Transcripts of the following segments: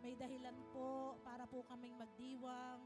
May dahilan po para po kaming magdiwang.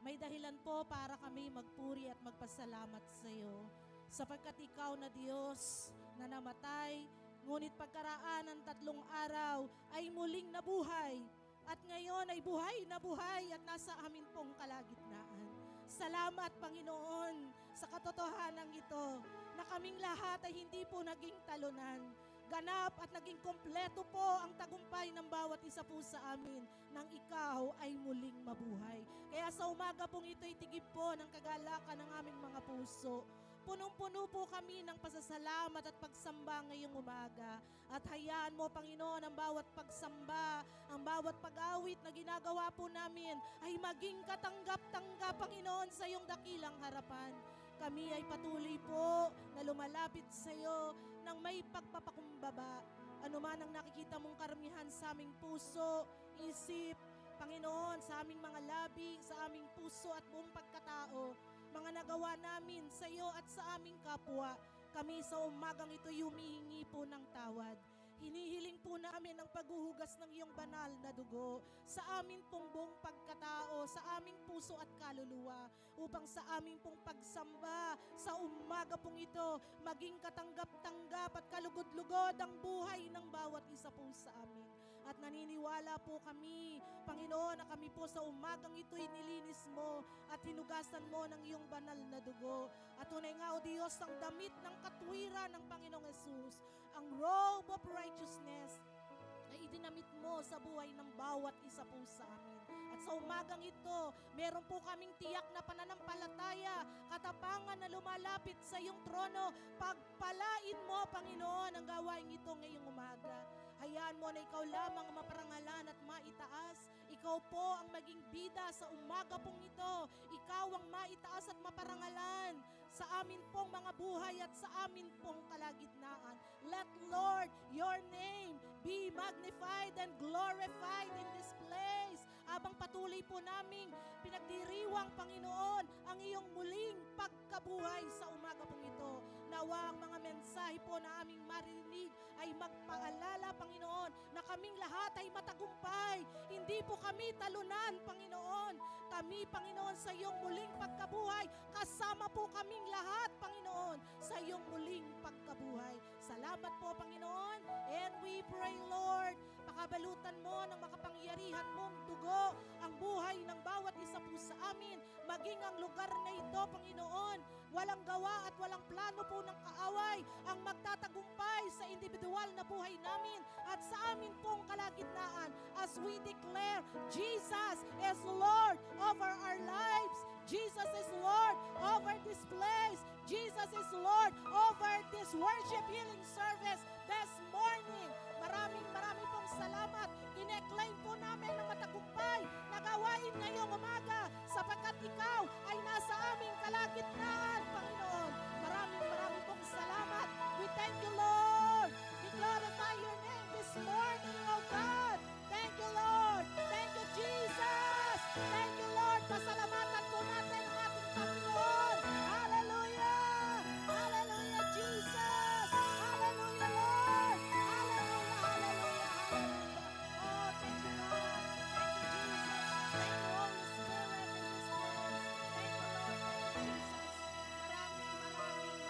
May dahilan po para kami magpuri at magpasalamat sa iyo. Sapagkat ikaw na Diyos na namatay, ngunit pagkaraan ng 3 araw ay muling nabuhay. At ngayon ay buhay na buhay at nasa amin pong kalagitnaan. Salamat, Panginoon, sa katotohanan ito na kaming lahat ay hindi po naging talunan. Ganap at naging kompleto po ang tagumpay ng bawat isa po sa amin nang ikaw ay muling mabuhay. Kaya sa umaga pong ito'y tigib po ng kagalakan ng aming mga puso. Punong-puno po kami ng pasasalamat at pagsamba ngayong umaga. At hayaan mo, Panginoon, ang bawat pagsamba, ang bawat pag-awit na ginagawa po namin ay maging katanggap-tanggap, Panginoon, sa iyong dakilang harapan. Kami ay patuloy po na lumalapit sa iyo ng may pagpapakumbaba. Ano man ang nakikita mong karamihan sa aming puso, isip, Panginoon, sa aming mga labi, sa aming puso at buong pagkatao, mga nagawa namin sa iyo at sa aming kapwa, kami sa umagang ito humihingi po ng tawad. Hinihiling po namin ang paghuhugas ng iyong banal na dugo sa amin pong buong pagkatao, sa aming puso at kaluluwa, upang sa aming pong pagsamba sa umaga pong ito, maging katanggap-tanggap at kalugod-lugod ang buhay ng bawat isa po sa amin. At naniniwala po kami, Panginoon, na kami po sa umagang ito'y nilinis mo at hinugasan mo ng iyong banal na dugo. At tunay nga, O Diyos, ang damit ng katwiran ng Panginoong Hesus, ang robe of righteousness, na idinamit mo sa buhay ng bawat isa po sa amin. At sa umagang ito, meron po kaming tiyak na pananampalataya, katapangan na lumalapit sa iyong trono. Pagpalain mo, Panginoon, ang gawain ito ngayong umaga. Hayaan mo na ikaw lamang ang maparangalan at maitaas. Ikaw po ang maging bida sa umaga pong ito. Ikaw ang maitaas at maparangalan sa amin pong mga buhay at sa amin pong kalagitnaan. Let, Lord, your name be magnified and glorified in this place. Habang patuloy po naming pinagdiriwang, Panginoon, ang iyong muling pagkabuhay sa umaga pong ito. Nawa ang mga mensahe po na aming marinig ay magpaalala, Panginoon, na kaming lahat ay matagumpay. Hindi po kami talunan, Panginoon. Kami, Panginoon, sa iyong muling pagkabuhay, kasama po kaming lahat, Panginoon, sa iyong muling pagkabuhay. Salamat po, Panginoon, and we pray, Lord, pakabalutan mo ng makapangyarihan mong dugo ang buhay ng bawat isa po sa amin, maging ang lugar na ito, Panginoon, walang gawa at walang plano po ng kaaway ang magtatagumpay sa individual na buhay namin at sa amin pong kalagitnaan as we declare Jesus is Lord over our lives. Jesus is Lord over this place. Jesus is Lord over this worship healing service this morning. Maraming pong salamat. Ine-claim po namin na matagumpay na gawain ngayong umaga sapagkat ikaw ay nasa aming kalagitnaan, Panginoon. Maraming pong salamat. We thank you, Lord. We glorify your name this morning, oh God. Thank you, Lord. Thank you, Jesus. Thank you, Lord. Pasalamatan po natin ang ating Panginoon. Hallelujah. Hallelujah, Jesus. Hallelujah, Lord. Hallelujah, hallelujah, hallelujah. Oh, thank you, God. Thank you, Jesus. Thank you, Holy Spirit, in this place. Thank you, Lord. Thank you, Jesus.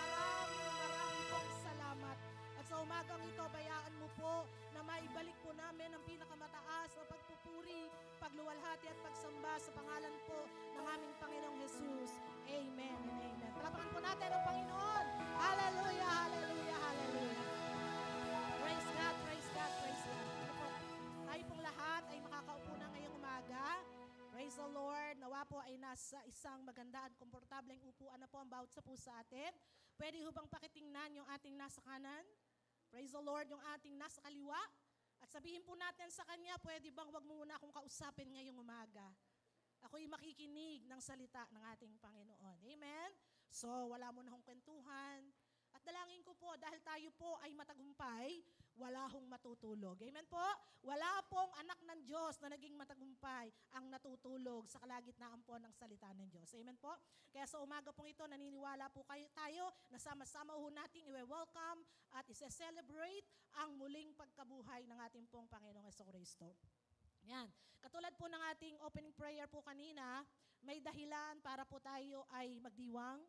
Maraming pong salamat. At sa umagang ito, bayaan mo po na maibalik po namin ang pinakamataas na pagpupuri, pagluwalhati at pagsamba sa pangalan po ng aming Panginoong Jesus. Amen and amen. Palapakan po natin ang Panginoon. Hallelujah, hallelujah, hallelujah. Praise God, praise God, praise God. Ano po, tayo pong lahat ay makakaupo na ngayong umaga. Praise the Lord. Nawa po ay nasa isang maganda at komportableng upuan na po ang bawat sa atin. Pwede ho bang pakitingnan yung ating nasa kanan? Praise the Lord, yung ating nasa kaliwa. At sabihin po natin sa Kanya, pwede bang wag mo muna akong kausapin ngayong umaga? Ako'y makikinig ng salita ng ating Panginoon. Amen? So, wala mo na akong kwentuhan. At dalangin ko po, dahil tayo po ay matagumpay, wala hong matutulog. Amen po? Wala pong anak ng Diyos na naging matagumpay ang natutulog sa kalagitnaan po ng salita ng Diyos. Amen po? Kaya sa umaga pong ito, naniniwala po tayo na sama-sama ho nating i-welcome at i-celebrate ang muling pagkabuhay ng ating pong Panginoong Hesus-Kristo. Yan. Katulad po ng ating opening prayer po kanina, may dahilan para po tayo ay magdiwang.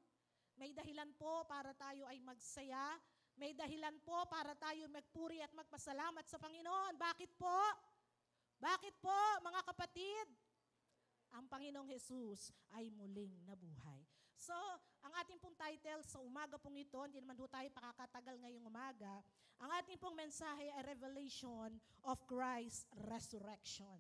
May dahilan po para tayo ay magsaya. May dahilan po para tayo magpuri at magpasalamat sa Panginoon. Bakit po? Bakit po, mga kapatid? Ang Panginoong Jesus ay muling nabuhay. So, ang ating pong title sa umaga pong ito, hindi naman po tayo pakakatagal ngayong umaga, ang ating pong mensahe ay Revelation of Christ's Resurrection.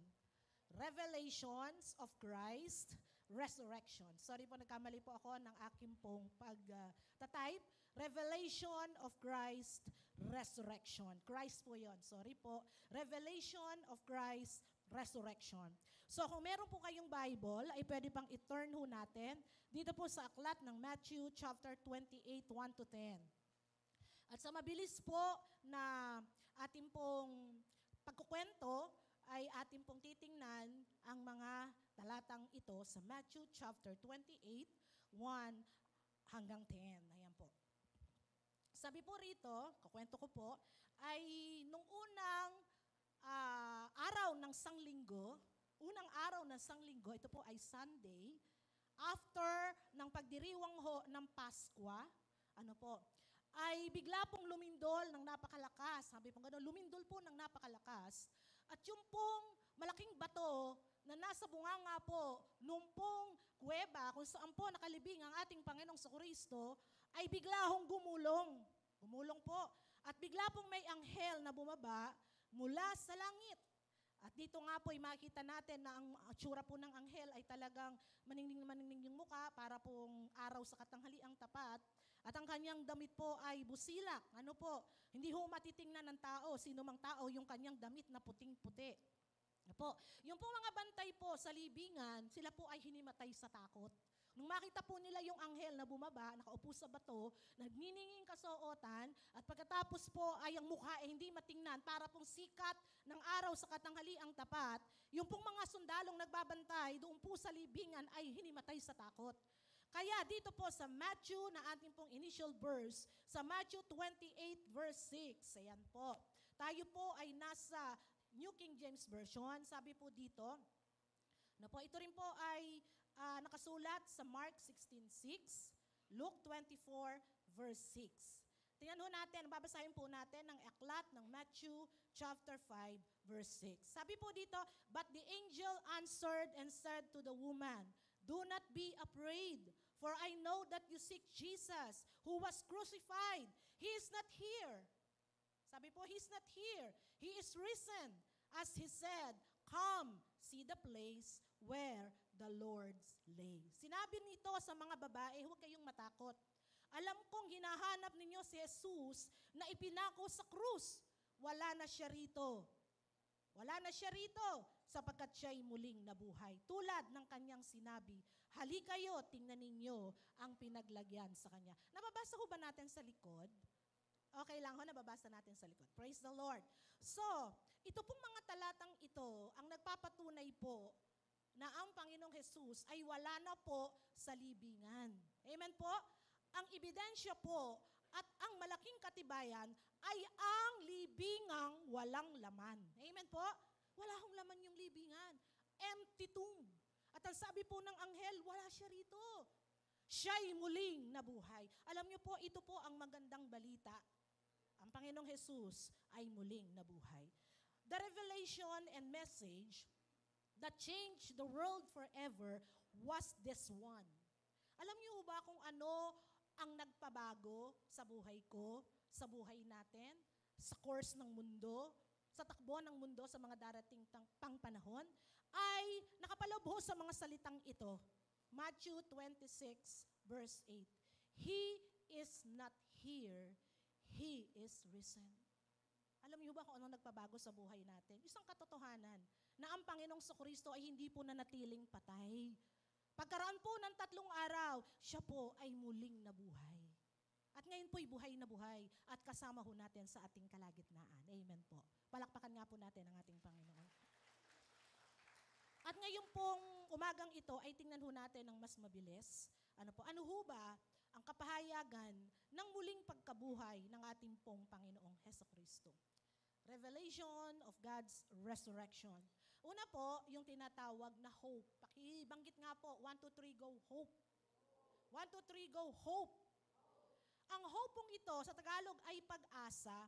Revelations of Christ Resurrection. Sorry po, nagkamali po ako ng aking pong pag-type. Revelation of Christ Resurrection. Christ po yon. Sorry po. Revelation of Christ Resurrection. So kung meron po kayong Bible, ay pwede pang i-turn ho natin dito po sa aklat ng Matthew chapter 28, 1 to 10. At sa mabilis po na ating pong pagkukwento, ay ating pong titingnan ang mga talatang ito sa Matthew chapter 28, 1 hanggang 10. Ayan po. Sabi po rito, kukwento ko po, ay nung unang araw ng sanglinggo, ito po ay Sunday, after ng pagdiriwang ho ng Paskwa, ay bigla pong lumindol ng napakalakas. Sabi po gano'n, lumindol po ng napakalakas. At yung pong malaking bato na nasa bunganga po nung pong kuweba kung saan po nakalibing ang ating Panginoong Kristo ay bigla hong gumulong. Gumulong po. At bigla pong may anghel na bumaba mula sa langit. At dito nga po ay makita natin na ang tsura po ng anghel ay talagang maningning yung muka para pong araw sa katanghaliang tapat. At ang kanyang damit po ay busilak. Hindi ho matitingnan ng tao, sino mang tao, yung kanyang damit na puting-puti. Yung po mga bantay po sa libingan, sila po ay hinimatay sa takot. Nung makita po nila yung anghel na bumaba, nakaupo sa bato, nagnininging kasuotan, at pagkatapos po ay ang mukha ay hindi matingnan para pong sikat ng araw sa katanghaliang tapat, yung pong mga sundalong nagbabantay doon po sa libingan ay hinimatay sa takot. Kaya dito po sa Matthew na ating pong initial verse, sa Matthew 28 verse 6, ayan po. Tayo po ay nasa New King James Version, sabi po dito, ito rin po ay nakasulat sa Mark 16:6, Luke 24 verse 6. Tingnan ho natin, babasahin po natin ang aklat ng Matthew chapter 5 verse 6. Sabi po dito, but the angel answered and said to the woman, do not be afraid, for I know that you seek Jesus who was crucified. He is not here. Sabi po, He's not here. He is risen. As He said, come, see the place where the Lord lay. Sinabi nito sa mga babae, huwag kayong matakot. Alam kong hinahanap ninyo si Jesus na ipinako sa krus. Wala na siya rito. Wala na siya rito sapagkat siya'y muling nabuhay. Tulad ng kanyang sinabi, halikayo, tingnan ninyo ang pinaglagyan sa kanya. Nababasa ko ba natin sa likod? Okay lang ho, nababasa natin sa likod. Praise the Lord. So, ito pong mga talatang ito, ang nagpapatunay po na ang Panginoong Jesus ay wala na po sa libingan. Amen po? Ang ebidensya po at ang malaking katibayan ay ang libingang walang laman. Amen po? Wala hong laman yung libingan. Empty tomb. At ang sabi po ng anghel, wala siya rito. Siya'y muling nabuhay. Alam niyo po, ito po ang magandang balita. Ang Panginoong Jesus ay muling nabuhay. The revelation and message that changed the world forever was this one. Alam niyo ba kung ano ang nagpabago sa buhay ko, sa buhay natin, sa course ng mundo, sa takbo ng mundo sa mga darating pang panahon? Ay nakapaloob ho sa mga salitang ito. Matthew 26 verse 8. He is not here. He is risen. Alam niyo ba kung anong nagpabago sa buhay natin? Isang katotohanan na ang Panginoong Kristo ay hindi po nanatiling patay. Pagkaraan po ng 3 araw, siya po ay muling nabuhay. At ngayon po'y buhay na buhay at kasama ho natin sa ating kalagitnaan. Amen po. Palakpakan nga po natin ang ating Panginoon. At ngayon pong umagang ito ay tingnan ho natin ng mas mabilis. Ano ho ba ang kapahayagan ng muling pagkabuhay ng ating pong Panginoong Hesukristo? Revelation of God's resurrection. Una po, yung tinatawag na hope. Pakibanggit nga po, 1, 2, 3, go, hope. 1, 2, 3, go, hope. Ang hope pong ito, sa Tagalog ay pag-asa,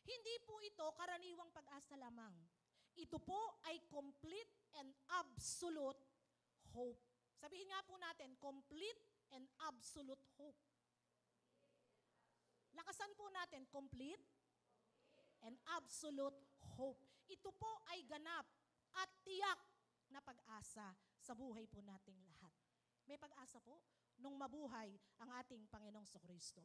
hindi po ito karaniwang pag-asa lamang. Ito po ay complete and absolute hope. Sabihin nga po natin, complete and absolute hope. Lakasan po natin, complete and absolute hope. Ito po ay ganap at tiyak na pag-asa sa buhay po nating lahat. May pag-asa po nung mabuhay ang ating Panginoong Kristo.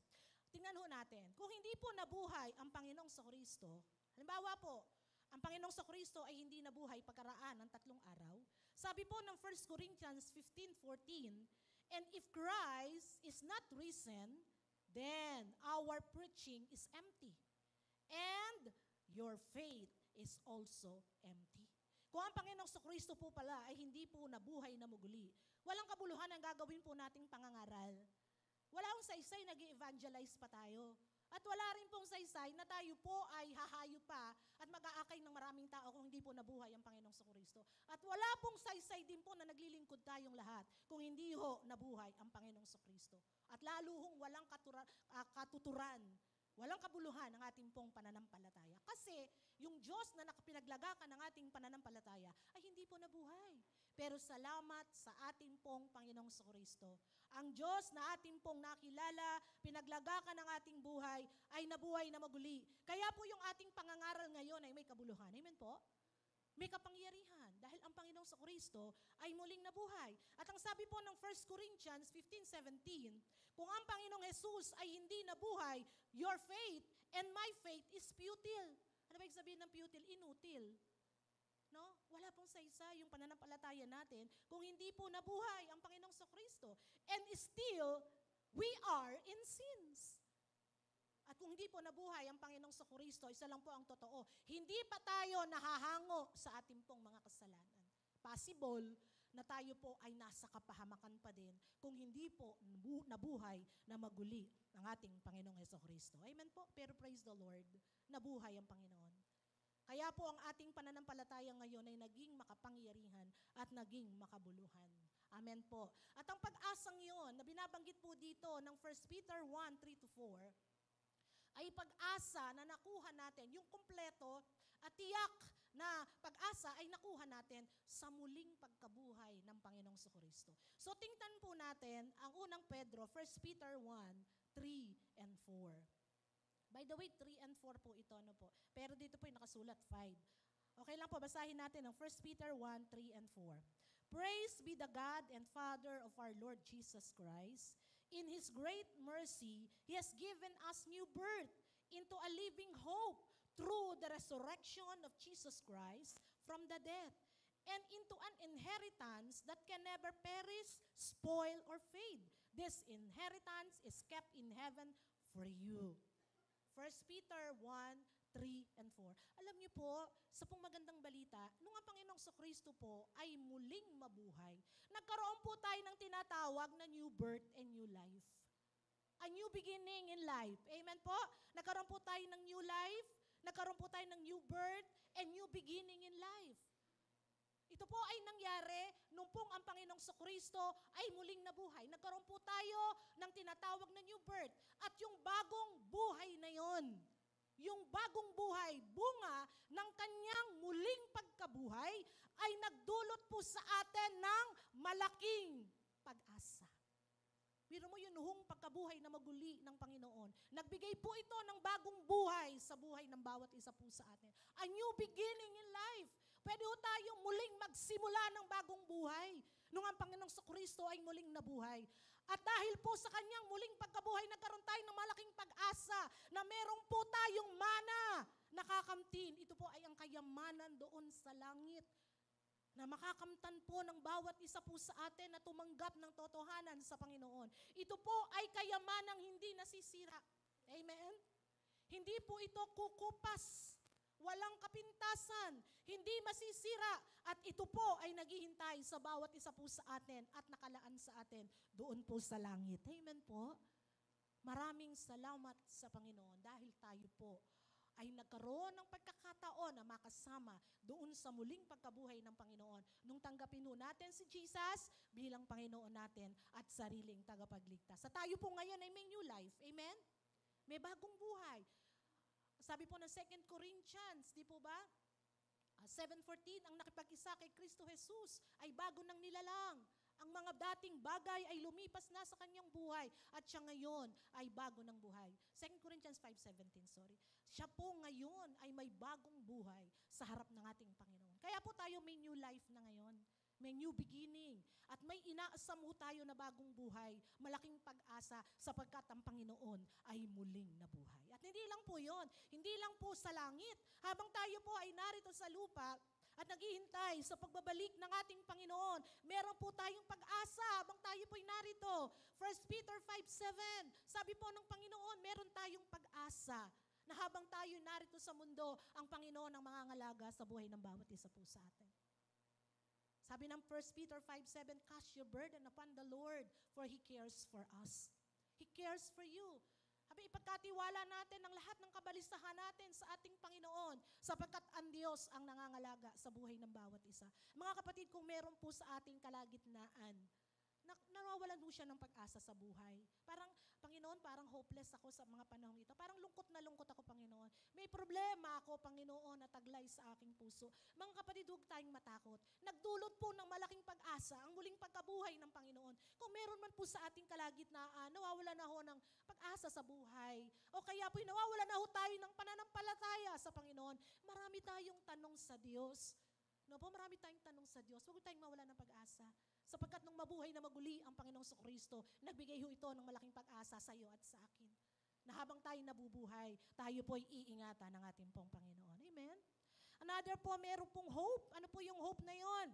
Tingnan ho natin, kung hindi po nabuhay ang Panginoong Kristo, halimbawa po, ang Panginoong Kristo ay hindi nabuhay pagkaraan ng 3 araw. Sabi po ng 1 Corinthians 15:14, and if Christ is not risen, then our preaching is empty. And your faith is also empty. Kung ang Panginoong Kristo po pala ay hindi po nabuhay na muli, walang kabuluhan ang gagawin po nating pangangaral. Wala akong saysay, nag-evangelize pa tayo. At wala rin pong saysay na tayo po ay hahayo pa at mag-aakay ng maraming tao kung hindi po nabuhay ang Panginoong Kristo. At wala pong saysay din po na naglilingkod tayong lahat kung hindi ho nabuhay ang Panginoong Kristo. At lalo hong walang katuturan, walang kabuluhan ang ating pong pananampalataya. Kasi yung Diyos na nakapinaglagakan ng ating pananampalataya ay hindi po nabuhay. Pero salamat sa ating pong Panginoong Kristo. Ang Diyos na ating pong nakilala, pinaglagakan ng ating buhay, ay nabuhay na maguli. Kaya po yung ating pangangaral ngayon ay may kabuluhan. Amen po? May kapangyarihan dahil ang Panginoong Kristo ay muling nabuhay. At ang sabi po ng 1 Corinthians 15:17, kung ang Panginoong Jesus ay hindi nabuhay, your faith and my faith is futile. Ano ba yung sabihin ng futile? Inutil. No? Wala pong saysa yung pananampalataya natin kung hindi po nabuhay ang Panginoong Kristo. And still, we are in sins. At kung hindi po nabuhay ang Panginoong Kristo, isa lang po ang totoo, hindi pa tayo nahahango sa ating pong mga kasalanan. Possible na tayo po ay nasa kapahamakan pa din kung hindi po nabuhay na maguli ang ating Panginoong Kristo. Amen po? Pero praise the Lord, nabuhay ang Panginoon. Kaya po ang ating pananampalataya ngayon ay naging makapangyarihan at naging makabuluhan. Amen po. At ang pag-asang yun na binabanggit po dito ng 1 Peter 1:3-4, ay pag-asa na nakuha natin, yung kumpleto at tiyak na pag-asa ay nakuha natin sa muling pagkabuhay ng Panginoong Kristo. So tingnan po natin ang unang Pedro, 1 Peter 1:3-4. By the way, 3 and 4 po ito, ano po. Pero dito po yung nakasulat 5. Okay lang po, basahin natin ang 1 Peter 1:3-4. Praise be the God and Father of our Lord Jesus Christ. In His great mercy, He has given us new birth into a living hope through the resurrection of Jesus Christ from the dead, and into an inheritance that can never perish, spoil, or fade. This inheritance is kept in heaven for you. 1 Peter 1:3-4. Alam niyo po, sa pong magandang balita, nung ang Panginoong Kristo po ay muling mabuhay, nagkaroon po tayo ng tinatawag na new birth and new life. A new beginning in life. Amen po? Nagkaroon po tayo ng new life, nagkaroon po tayo ng new birth and new beginning in life. Ito po ay nangyari nung pong ang Panginoong Kristo ay muling nabuhay. Nagkaroon po tayo ng tinatawag na new birth. At yung bagong buhay na yon, yung bagong buhay, bunga ng kanyang muling pagkabuhay, ay nagdulot po sa atin ng malaking pag-asa. Biro mo yun, noong pagkabuhay na maguli ng Panginoon. Nagbigay po ito ng bagong buhay sa buhay ng bawat isa po sa atin. A new beginning in life. Pwede po tayo muling magsimula ng bagong buhay nung ang Panginoong Kristo ay muling nabuhay. At dahil po sa kanyang muling pagkabuhay, nagkaroon tayo ng malaking pag-asa na meron po tayong mana nakakamtin. Ito po ay ang kayamanan doon sa langit na makakamtan po ng bawat isa po sa atin na tumanggap ng totohanan sa Panginoon. Ito po ay kayamanang hindi nasisira. Amen? Hindi po ito kukupas. Walang kapintasan. Hindi masisira. At ito po ay naghihintay sa bawat isa po sa atin at nakalaan sa atin doon po sa langit. Amen po? Maraming salamat sa Panginoon dahil tayo po ay nagkaroon ng pagkakataon na makasama doon sa muling pagkabuhay ng Panginoon. Nung tanggapin ho natin si Jesus bilang Panginoon natin at sariling tagapagligtas. Sa tayo po ngayon ay may new life. Amen? May bagong buhay. Sabi po ng 2 Corinthians, di po ba? 7:14, ang nakipag-isa kay Kristo Jesus ay bago ng nilalang. Ang mga dating bagay ay lumipas na sa kanyang buhay at siya ngayon ay bago ng buhay. 2 Corinthians 5:17, sorry. Siya po ngayon ay may bagong buhay sa harap ng ating Panginoon. Kaya po tayo may new life na ngayon. May new beginning. At may inaasam ho tayo na bagong buhay. Malaking pag-asa sapagkat ang Panginoon ay muling nabuhay. At hindi lang po yon, hindi lang po sa langit. Habang tayo po ay narito sa lupa, at naghihintay sa pagbabalik ng ating Panginoon, meron po tayong pag-asa habang tayo po'y narito. 1 Peter 5:7, sabi po ng Panginoon, meron tayong pag-asa na habang tayo narito sa mundo, ang Panginoon ang mangangalaga sa buhay ng bawat isa po sa atin. Sabi ng 1 Peter 5:7, cast your burden upon the Lord, for He cares for us. He cares for you. Sabi, ipagkatiwala natin ang lahat ng kabalisahan natin sa ating Panginoon sapagkat ang Diyos ang nangangalaga sa buhay ng bawat isa. Mga kapatid, kung meron po sa ating kalagitnaan, nawawalan po siya ng pag-asa sa buhay. Parang, Panginoon, parang hopeless ako sa mga panahong ito. Parang lungkot na lungkot ako, Panginoon. May problema ako, Panginoon, na taglay sa aking puso. Mga kapatid, huwag tayong matakot. Nagdulot po ng malaking pag-asa ang muling pagkabuhay ng Panginoon. Kung meron man po sa ating kalagitnaan, nawawala na ho ng pag-asa sa buhay. O kaya po, nawawala na ho tayo ng pananampalataya sa Panginoon. Marami tayong tanong sa Diyos. No po, marami tayong tanong sa Diyos. Huwag tayong mawala ng pag-asa. Sapagkat nung mabuhay na maguli ang Panginoong Kristo, nagbigay ho ito ng malaking pag-asa sa iyo at sa akin. Na habang tayo nabubuhay, tayo po ay iingatan ng ating pong Panginoon. Amen? Another po, meron pong hope. Ano po yung hope na yon?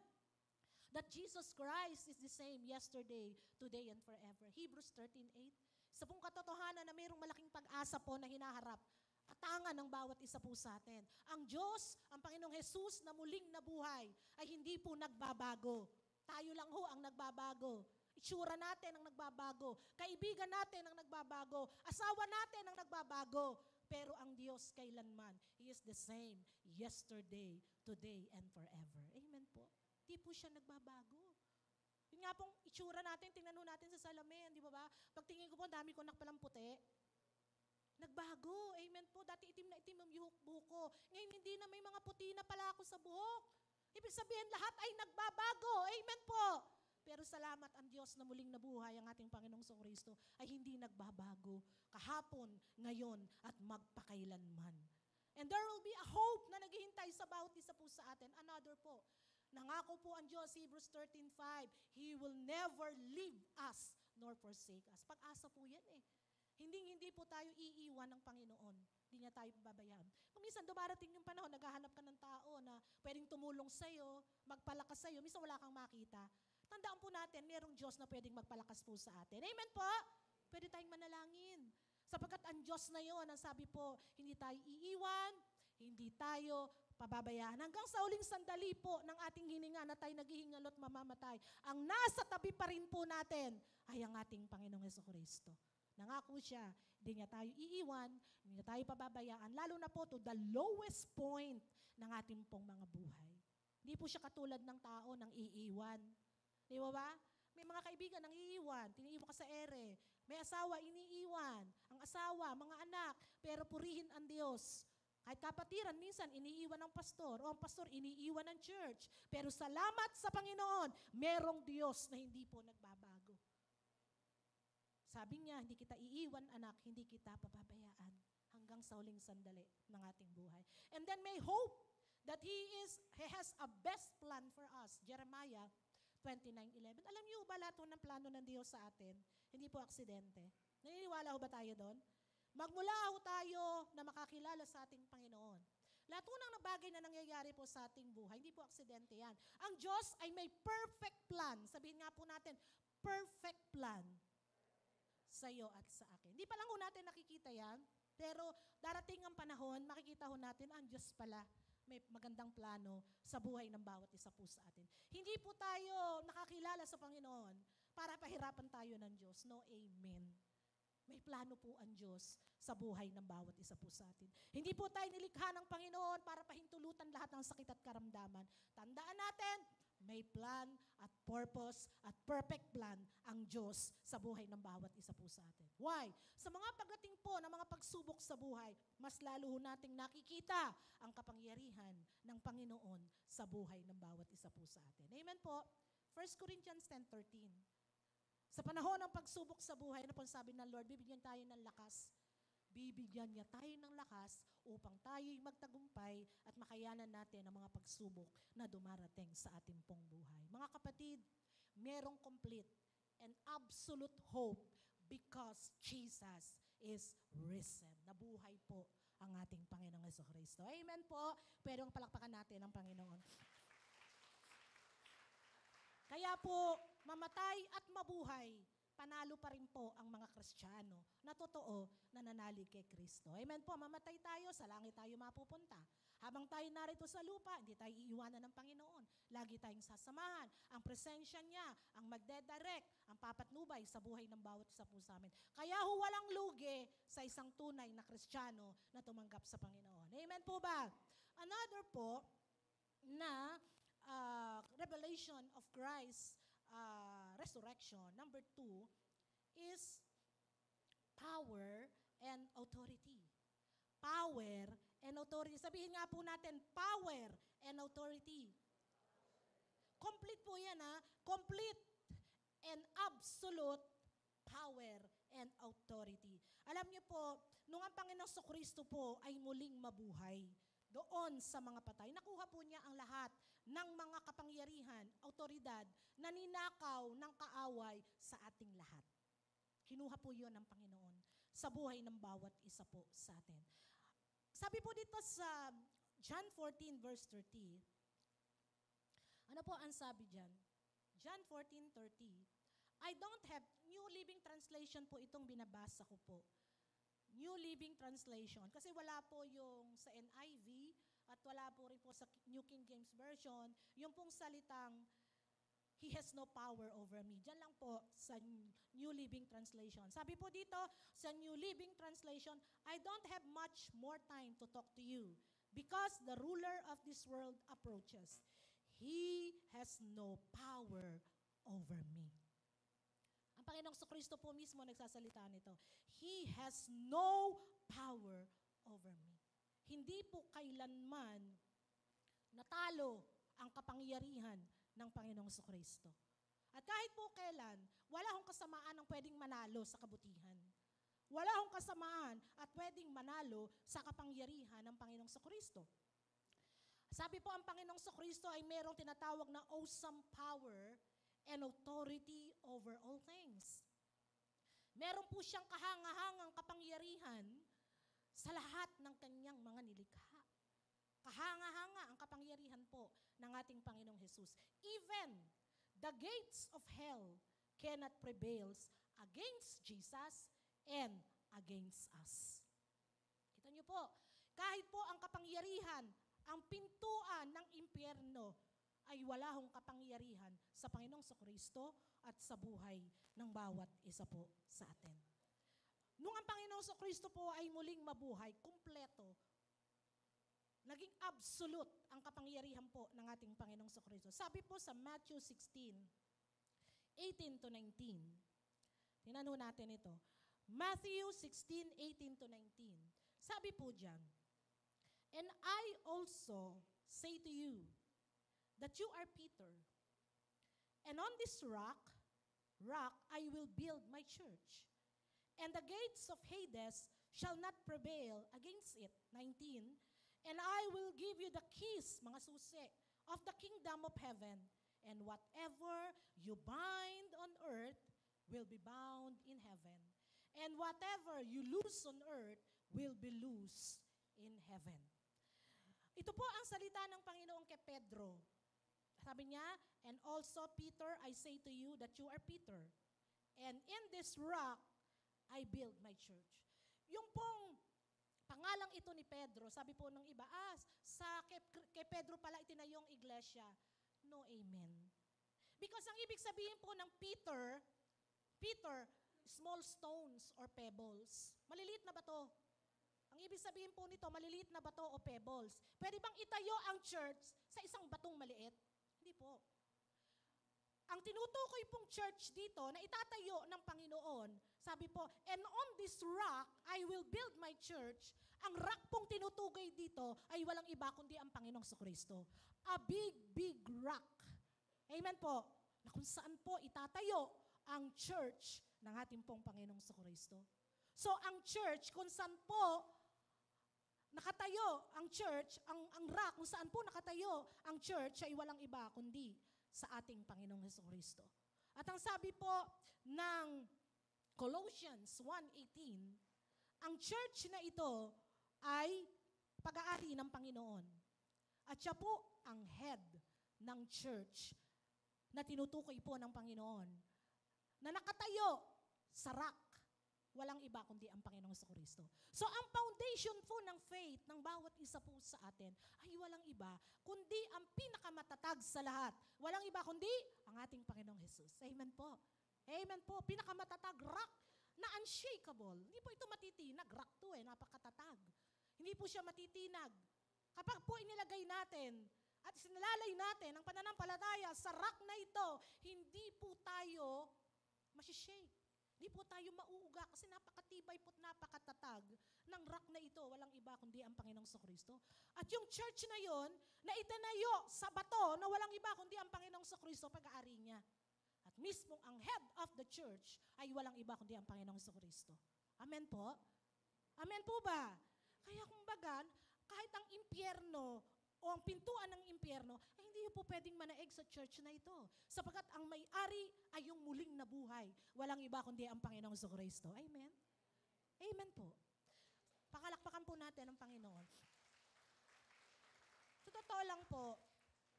That Jesus Christ is the same yesterday, today, and forever. Hebrews 13:8. Sa pong katotohanan na mayroong malaking pag-asa po na hinaharap at tangan ng bawat isa po sa atin. Ang Diyos, ang Panginoong Jesus na muling nabuhay, ay hindi po nagbabago. Tayo lang ho ang nagbabago. Itsura natin ang nagbabago. Kaibigan natin ang nagbabago. Asawa natin ang nagbabago. Pero ang Diyos kailanman, He is the same yesterday, today, and forever. Amen po. Di po siya nagbabago. Yun nga pong itsura natin, tingnan ho natin sa salamin, di ba ba? Pagtingin ko po, dami ko nakpalang puti. Nagbago. Amen po. Dati itim na itim ang buhok ko. Ngayon hindi na may mga puti na pala ako sa buhok. Ibig sabihin, lahat ay nagbabago. Amen po. Pero salamat ang Diyos na muling nabuhay ang ating Panginoong Kristo ay hindi nagbabago kahapon, ngayon, at magpakailanman. And there will be a hope na naghihintay sa bawat isa po sa atin. Another po, nangako po ang Diyos, Hebrews 13:5, He will never leave us nor forsake us. Pag-asa po yan eh. Hindi po tayo iiwan ng Panginoon. Hindi niya tayo pababayaan. Kung minsan dumarating yung panahon, naghahanap ka ng tao na pwedeng tumulong sa'yo, magpalakas sa'yo, minsan wala kang makita. Tandaan po natin, merong Diyos na pwedeng magpalakas po sa atin. Amen po? Pwede tayong manalangin. Sapagkat ang Diyos na yon, ang sabi po, hindi tayo iiwan, hindi tayo pababayaan. Hanggang sa uling sandali po ng ating hininga na tayo naghihingalot mamamatay, ang nasa tabi pa rin po natin ay ang ating Panginoong Jesucristo. Nangako siya, hindi niya tayo iiwan, hindi niya tayo pababayaan, lalo na po to the lowest point ng ating pong mga buhay. Hindi po siya katulad ng tao nang iiwan. Di ba ba? May mga kaibigan nang iiwan, tiniiwan ka sa ere. May asawa, iniiwan. Ang asawa, mga anak, pero purihin ang Diyos. Kahit kapatiran, minsan iniiwan ng pastor, o ang pastor iniiwan ng church. Pero salamat sa Panginoon, merong Diyos na hindi po nagbabago. Sabi niya, hindi kita iiwan, anak, hindi kita papabayaan hanggang sa huling sandali ng ating buhay. And then may hope that He has a best plan for us. Jeremiah 29:11. Alam niyo ba lahat ng plano ng Diyos sa atin? Hindi po aksidente. Naniniwala ho ba tayo doon? Magmula ho tayo na makakilala sa ating Panginoon. Lahat ng bagay na nangyayari po sa ating buhay, hindi po aksidente yan. Ang Diyos ay may perfect plan. Sabihin nga po natin, perfect plan sa iyo at sa akin. Hindi pa lang ho natin nakikita yan, pero darating ang panahon, makikita ho natin, ang Diyos pala may magandang plano sa buhay ng bawat isa po sa atin. Hindi po tayo nakakilala sa Panginoon para pahirapan tayo ng Diyos. No, amen. May plano po ang Diyos sa buhay ng bawat isa po sa atin. Hindi po tayo nilikha ng Panginoon para pahintulutan lahat ng sakit at karamdaman. Tandaan natin, may plan at purpose at perfect plan ang Diyos sa buhay ng bawat isa po sa atin. Why? Sa mga pagdating po ng mga pagsubok sa buhay, mas lalo ho nating nakikita ang kapangyarihan ng Panginoon sa buhay ng bawat isa po sa atin. Amen po. 1 Corinthians 10:13. Sa panahon ng pagsubok sa buhay, ano po sabi ng Lord, bibigyan tayo ng lakas. Bibigyan niya tayo ng lakas upang tayo'y magtagumpay at makayanan natin ang mga pagsubok na dumarating sa ating pong buhay. Mga kapatid, merong complete and absolute hope because Jesus is risen. Nabuhay po ang ating Panginoong Jesucristo. Amen po. Pero ang palakpakan natin ang Panginoon. Kaya po, mamatay at mabuhay, panalo pa rin po ang mga Kristiyano na totoo na nanalig kay Kristo. Amen po, mamatay tayo, sa langit tayo mapupunta. Habang tayo narito sa lupa, hindi tayo iiwanan ng Panginoon. Lagi tayong sasamahan. Ang presensya niya, ang magdedirect, ang papatnubay sa buhay ng bawat isa po sa amin. Kaya ho walang lugi sa isang tunay na Kristiyano na tumanggap sa Panginoon. Amen po ba? Another po na revelation of Christ resurrection. Number 2 is power and authority. Power and authority. Sabihin nga po natin, power and authority. Complete po yan ha. Complete and absolute power and authority. Alam niyo po, nung ang Panginoong Jesucristo po ay muling mabuhay, doon sa mga patay, nakuha po niya ang lahat ng mga kapangyarihan, autoridad, na ninakaw ng kaaway sa ating lahat. Kinuha po yun ng Panginoon sa buhay ng bawat isa po sa atin. Sabi po dito sa John 14 verse 30, ano po ang sabi dyan? John 14:30, I don't have, New Living Translation po itong binabasa ko po. New Living Translation. Kasi wala po yung sa NIV at wala po rin po sa New King James Version, yung pong salitang, He has no power over me. Diyan lang po sa New Living Translation. Sabi po dito sa New Living Translation, I don't have much more time to talk to you because the ruler of this world approaches. He has no power over me. Ang Panginoong Jesucristo po mismo nagsasalita nito. He has no power over me. Hindi po kailanman natalo ang kapangyarihan ng Panginoong Jesucristo. At kahit po kailan, wala hong kasamaan ang pwedeng manalo sa kabutihan. Wala hong kasamaan at pwedeng manalo sa kapangyarihan ng Panginoong Jesucristo. Sabi po ang Panginoong Jesucristo ay merong tinatawag na awesome power and authority over all things. Meron po siyang kahangahangang kapangyarihan sa lahat ng kanyang mga nilikha. Kahanga-hanga ang kapangyarihan po ng ating Panginoong Jesus. Even the gates of hell cannot prevail against Jesus and against us. Kita niyo po, kahit po ang kapangyarihan, ang pintuan ng impyerno, ay wala hong kapangyarihan sa Panginoong Jesucristo at sa buhay ng bawat isa po sa atin. Nung ang Panginoong Jesucristo po ay muling mabuhay, kumpleto, naging absolute ang kapangyarihan po ng ating Panginoong Jesucristo. Sabi po sa Matthew 16:18 to 19. Tingnan natin ito. Matthew 16:18 to 19. Sabi po diyan, And I also say to you, that you are Peter, and on this rock I will build my church, and the gates of Hades shall not prevail against it. 19, and I will give you the keys, mga susi, of the kingdom of heaven, and whatever you bind on earth will be bound in heaven, and whatever you loose on earth will be loose in heaven. Ito po ang salita ng Panginoon kay Pedro. Sabi niya, and also, Peter, I say to you that you are Peter. And in this rock, I build my church. Yung pong pangalang ito ni Pedro, sabi po ng iba, kay Pedro pala itinayong iglesia. No, amen. Because ang ibig sabihin po ng Peter, small stones or pebbles. Maliliit na bato. Ang ibig sabihin po nito, maliliit na bato o pebbles. Pwede bang itayo ang church sa isang batong maliit? Hindi po. Ang tinutukoy pong church dito na itatayo ng Panginoon, sabi po, and on this rock, I will build my church. Ang rock pong tinutukoy dito ay walang iba kundi ang Panginoong Kristo. A big, big rock. Amen po. Na kung saan po itatayo ang church ng ating pong Panginoong Kristo. So ang church, kung saan po nakatayo ang church, ang rock, kung saan po nakatayo ang church ay walang iba kundi sa ating Panginoong Kristo. At ang sabi po ng Colossians 1:18, ang church na ito ay pag-aari ng Panginoon. At siya po ang head ng church na tinutukoy po ng Panginoon na nakatayo sa rock. Walang iba kundi ang Panginoong Kristo. So ang foundation po ng faith ng bawat isa po sa atin ay walang iba kundi ang pinakamatatag sa lahat. Walang iba kundi ang ating Panginoong Jesus. Amen po. Amen po. Pinakamatatag rock na unshakable. Hindi po ito matitinag. Rock to napakatatag. Hindi po siya matitinag. Kapag po inilagay natin at sinalalay natin ang pananampalataya sa rock na ito, hindi po tayo masishake. Hindi po tayo mauuga kasi napakatibay po at napakatatag ng rock na ito. Walang iba kundi ang Panginoong Kristo. At yung church na yon na itinayo sa bato na walang iba kundi ang Panginoong Kristo pag-aari niya. At mismong ang head of the church ay walang iba kundi ang Panginoong Kristo. Amen po? Amen po ba? Kaya kumbaga, kahit ang impyerno o ang pintuan ng impyerno, ay hindi po pwedeng manaig sa church na ito. Sapagkat ang may-ari ay yung muling nabuhay. Walang iba kundi ang Panginoong Kristo. Amen? Amen po. Pakalakpakan po natin ang Panginoon. Sa totoo lang po,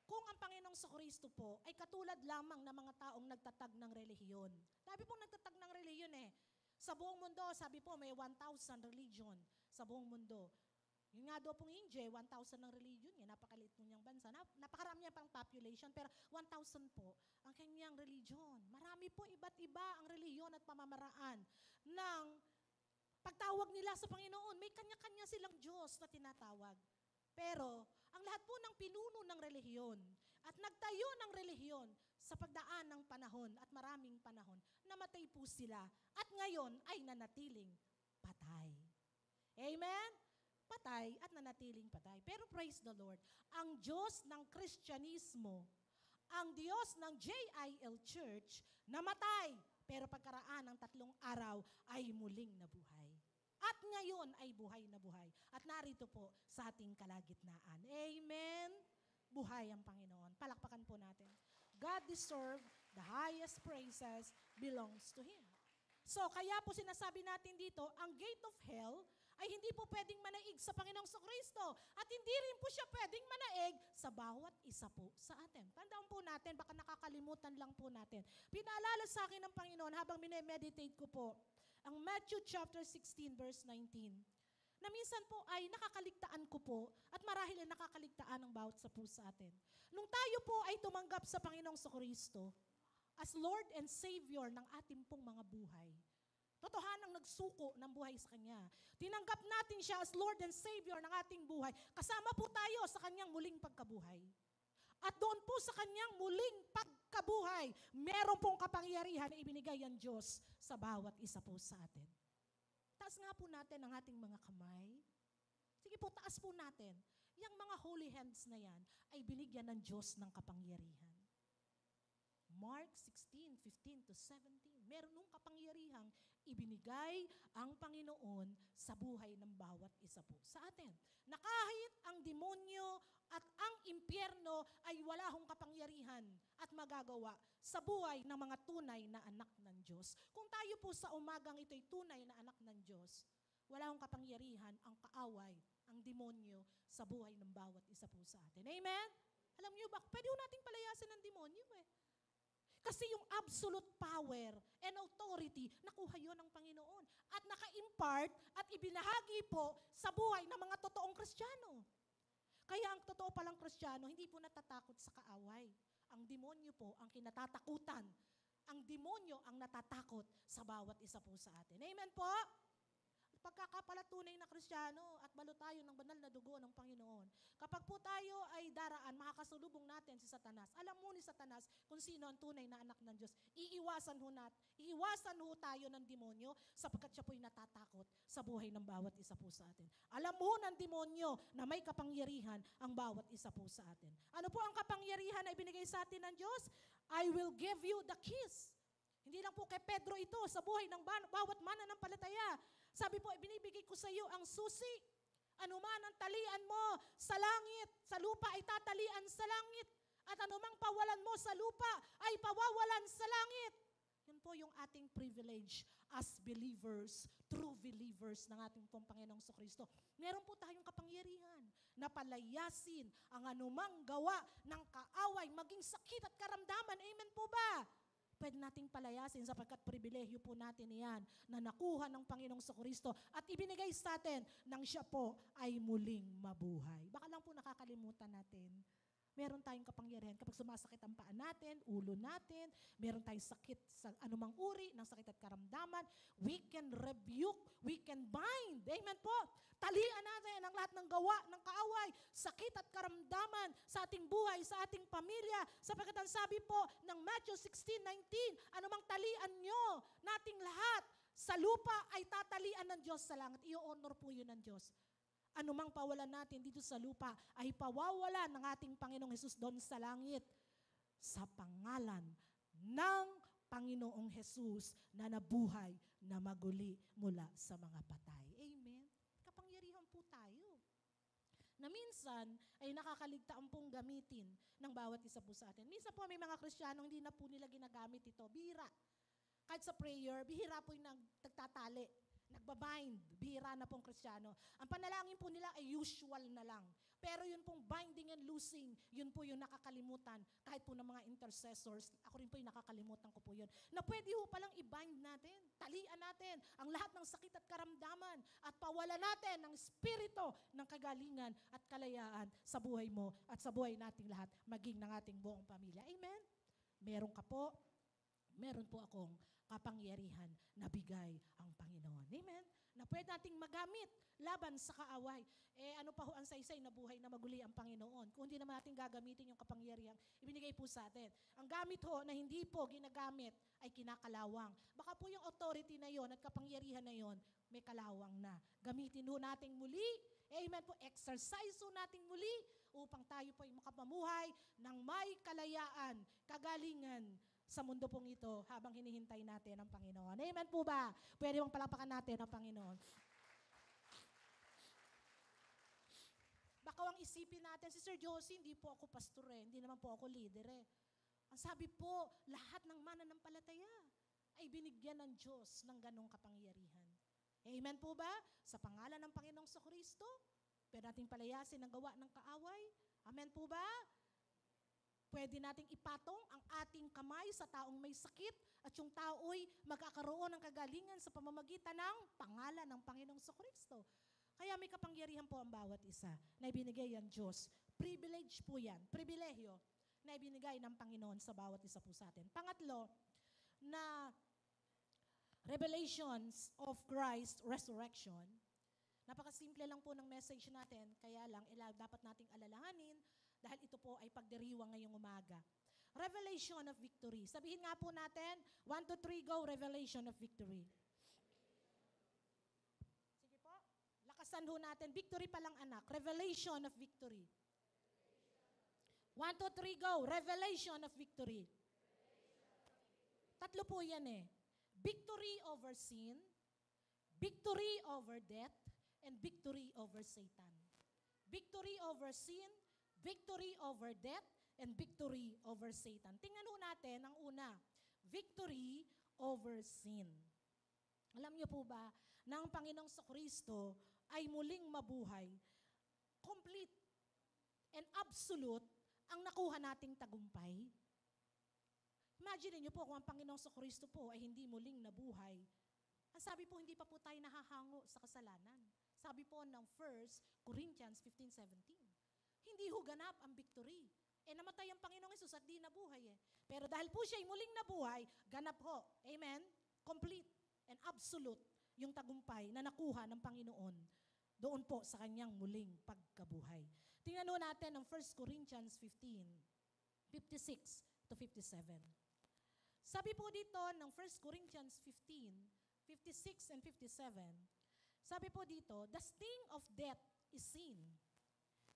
kung ang Panginoong Kristo po ay katulad lamang ng mga taong nagtatag ng relihiyon. Sabi po nagtatag ng relihiyon Sa buong mundo, sabi po may 1,000 religion sa buong mundo. Yung nga daw pong India, 1,000 ng religion niya, napakaliit po niyang bansa. Napakarami niya pang population, pero 1,000 po ang kanyang religion. Marami po iba't iba ang religion at pamamaraan ng pagtawag nila sa Panginoon. May kanya-kanya silang Diyos na tinatawag. Pero, ang lahat po ng pinuno ng relihiyon at nagtayo ng relihiyon sa pagdaan ng panahon at maraming panahon, namatay po sila at ngayon ay nanatiling patay. Amen? Patay at nanatiling patay. Pero praise the Lord, ang Diyos ng Kristyanismo, ang Diyos ng JIL Church, namatay, pero pagkaraan ng 3 araw ay muling nabuhay. At ngayon ay buhay na buhay. At narito po sa ating kalagitnaan. Amen? Buhay ang Panginoon. Palakpakan po natin. God deserves the highest praises belongs to Him. So, kaya po sinasabi natin dito, ang gate of hell ay hindi po pwedeng manaig sa Panginoong Kristo at hindi rin po siya pwedeng manaig sa bawat isa po sa atin. Tandaan po natin, baka nakakalimutan lang po natin. Pinaalala sa akin ng Panginoon habang minemeditate ko po ang Matthew chapter 16 verse 19 na minsan po ay nakakaligtaan ko po at marahil ay nakakaligtaan ng bawat sa po sa atin. Nung tayo po ay tumanggap sa Panginoong Kristo as Lord and Savior ng ating pong mga buhay, totohanang nagsuko ng buhay sa Kanya. Tinanggap natin siya as Lord and Savior ng ating buhay. Kasama po tayo sa Kanyang muling pagkabuhay. At doon po sa Kanyang muling pagkabuhay, meron pong kapangyarihan na ibinigay ang Diyos sa bawat isa po sa atin. Taas nga po natin ang ating mga kamay. Sige po, taas po natin. Yang mga holy hands na yan ay binigyan ng Diyos ng kapangyarihan. Mark 16:15-17. Meron nung kapangyarihang ibinigay ang Panginoon sa buhay ng bawat isa po sa atin. Na kahit ang demonyo at ang impyerno ay wala hong kapangyarihan at magagawa sa buhay ng mga tunay na anak ng Diyos. Kung tayo po sa umagang ito'y tunay na anak ng Diyos, wala hong kapangyarihan ang kaaway, ang demonyo sa buhay ng bawat isa po sa atin. Amen? Alam niyo ba, pwede nating palayasin ng demonyo Kasi yung absolute power and authority, nakuha yun ng Panginoon. At naka-impart at ibinahagi po sa buhay ng mga totoong Kristiyano. Kaya ang totoo palang Kristiyano, hindi po natatakot sa kaaway. Ang demonyo po ang kinatatakutan ang demonyo ang natatakot sa bawat isa po sa atin. Amen po? Pagkakapalatunay na Kristiyano at balo tayo ng banal na dugo ng Panginoon. Kapag po tayo ay daraan, makakasulubong natin si Satanas. Alam mo ni Satanas kung sino ang tunay na anak ng Diyos. Iiwasan ho tayo ng demonyo sapagkat siya po'y natatakot sa buhay ng bawat isa po sa atin. Alam mo ng demonyo na may kapangyarihan ang bawat isa po sa atin. Ano po ang kapangyarihan na ibinigay sa atin ng Diyos? I will give you the keys. Hindi lang po kay Pedro ito, sa buhay ng bawat mananampalataya. Sabi po, ibinibigay ko sa iyo ang susi. Anuman ang talian mo sa langit, sa lupa ay tatalian sa langit. At anumang pawalan mo sa lupa ay pawawalan sa langit. Yun po yung ating privilege as believers, true believers ng ating pong Panginoong Kristo. Meron po tayong kapangyarihan na palayasin ang anumang gawa ng kaaway, maging sakit at karamdaman. Amen po ba? Pwede nating palayasin sapagkat pribilehyo po natin iyan na nakuha ng Panginoong Kristo at ibinigay sa atin nang siya po ay muling mabuhay. Baka lang po nakakalimutan natin. Meron tayong kapangyarihan kapag sumasakit ang paa natin, ulo natin, meron tayong sakit sa anumang uri ng sakit at karamdaman, we can rebuke, we can bind. Amen po. Talian natin ang lahat ng gawa ng kaaway, sakit at karamdaman sa ating buhay, sa ating pamilya, sapagkat ang sabi po ng Matthew 16:19, anumang talian nyo nating lahat sa lupa ay tatalian ng Diyos sa langit. I-honor po yun ng Diyos. Anumang pawalan natin dito sa lupa ay pawawalan ng ating Panginoong Hesus doon sa langit sa pangalan ng Panginoong Hesus na nabuhay na maguli mula sa mga patay. Amen? Kapangyarihan po tayo na minsan ay nakakaligtaan pong gamitin ng bawat isa po sa atin. Minsan po may mga Kristiyano hindi na po nila ginagamit ito. Bihira. Kahit sa prayer, bihira po yung nagtatali. Nagbabind, bihira na pong Kristiyano. Ang panalangin po nila ay usual na lang. Pero yun pong binding and loosing, yun po yung nakakalimutan. Kahit po ng mga intercessors, ako rin po yung nakakalimutan ko po yun. Na pwede po palang i-bind natin, talian natin ang lahat ng sakit at karamdaman at pawala natin ng espiritu ng kagalingan at kalayaan sa buhay mo at sa buhay nating lahat, maging ng ating buong pamilya. Amen? Meron ka po, meron po akong kapangyarihan na bigay ang Panginoon. Amen? Na pwede nating magamit laban sa kaaway. Ano pa ho ang saysay na buhay na maguli ang Panginoon? Kung hindi naman natin gagamitin yung kapangyarihan, ibinigay po sa atin. Ang gamit ho na hindi po ginagamit ay kinakalawang. Baka po yung authority na yon at kapangyarihan na yon, may kalawang na. Gamitin ho nating muli. Amen po. Exercise ho nating muli upang tayo po ay makapamuhay ng may kalayaan, kagalingan, sa mundo pong ito habang hinihintay natin ang Panginoon. Amen po ba? Pwede mong palakpakan natin ang Panginoon. Baka ang isipin natin, Sister Josie, hindi po ako pastor hindi naman po ako leader Ang sabi po, lahat ng mananampalataya ay binigyan ng Diyos ng ganong kapangyarihan. Amen po ba? Sa pangalan ng Panginoong Kristo, pwede nating palayasin ang gawa ng kaaway. Amen po ba? Pwede nating ipatong ang ating kamay sa taong may sakit at yung tao'y magkakaroon ng kagalingan sa pamamagitan ng pangalan ng Panginoong Kristo. Kaya may kapangyarihan po ang bawat isa na ibinigay ang Diyos. Privilege po yan, pribilehyo na ibinigay ng Panginoon sa bawat isa po sa atin. Pangatlo, na revelations of Christ's resurrection. Napakasimple lang po ng message natin, kaya lang dapat nating alalahanin dahil ito po ay pagdiriwang ngayong umaga. Revelation of victory. Sabihin nga po natin, 1, 2, 3, go, revelation of victory. Sige po, lakasan ho natin. Victory pa lang anak. Revelation of victory. 1, 2, 3, go, revelation of victory. Tatlo po yan Victory over sin, victory over death, and victory over Satan. Victory over sin, victory over death, and victory over Satan. Tingnan ho natin ang una, victory over sin. Alam niyo po ba na ang Panginoong Kristo ay muling mabuhay, complete and absolute ang nakuha nating tagumpay? Imagine niyo po kung ang Panginoong Kristo po ay hindi muling nabuhay. Ang sabi po, hindi pa po tayo nahahango sa kasalanan. Sabi po ng 1 Corinthians 15:17. Hindi ho ganap ang victory. Namatay ang Panginoong Hesus at di nabuhay Pero dahil po siya ay muling nabuhay, ganap ho. Amen? Complete and absolute yung tagumpay na nakuha ng Panginoon doon po sa kanyang muling pagkabuhay. Tingnan ho natin ang 1 Corinthians 15:56-57. Sabi po dito ng 1 Corinthians 15:56 and 57, sabi po dito, the sting of death is sin,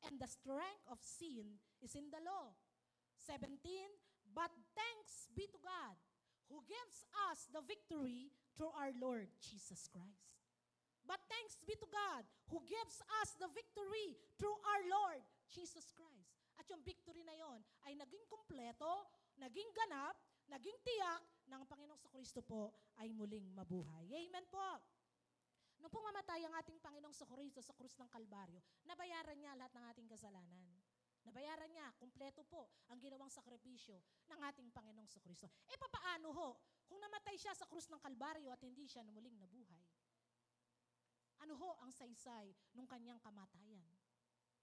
and the strength of sin is in the law. 17, but thanks be to God, who gives us the victory through our Lord Jesus Christ. But thanks be to God, who gives us the victory through our Lord Jesus Christ. At yung victory na yon ay naging kumpleto, naging ganap, naging tiyak ng Panginoong Kristo po ay muling mabuhay. Amen po. Nung pong mamatay ang ating Panginoong Kristo sa krus ng Kalbaryo, nabayaran niya lahat ng ating kasalanan. Nabayaran niya, kumpleto po ang ginawang sakripisyo ng ating Panginoong Kristo. E papaano ho, kung namatay siya sa krus ng Kalbaryo at hindi siya muling nabuhay? Ano ho ang saysay nung kanyang kamatayan?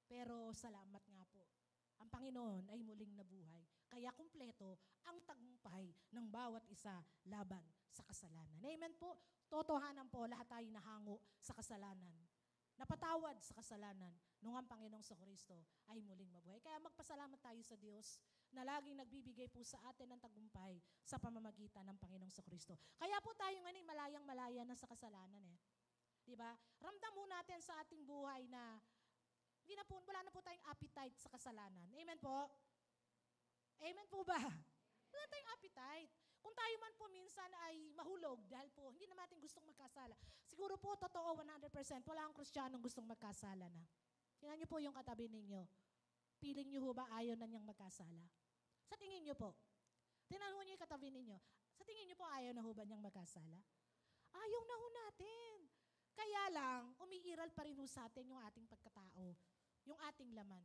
Pero salamat nga po, ang Panginoon ay muling nabuhay. Kaya kumpleto ang tagumpay ng bawat isa laban sa kasalanan. Amen po. Totohanan po, lahat tayo nahango sa kasalanan. Napatawad sa kasalanan nung ang Panginoong Kristo ay muling mabuhay. Kaya magpasalamat tayo sa Diyos na laging nagbibigay po sa atin ng tagumpay sa pamamagitan ng Panginoong Kristo. Kaya po tayo ngayon malayang-malaya na sa kasalanan eh. Diba? Ramdam mo natin sa ating buhay na wala na po tayong appetite sa kasalanan. Amen po? Amen po ba? Wala tayong appetite. Kung tayo man po minsan ay mahulog dahil po hindi na natin gustong magkasala, siguro po totoo 100%, wala ang Kristiyanong gustong magkasala na. Tingnan niyo po yung katabi ninyo. Piling niyo ho ba ayaw na niyang magkasala? Sa tingin niyo po. Tingnan niyo yung katabi ninyo. Sa tingin niyo po ayaw na ho ba niyang magkasala? Ayaw na ho natin. Kaya lang, umiiral pa rin ho sa atin yung ating pagkatao, yung ating laman.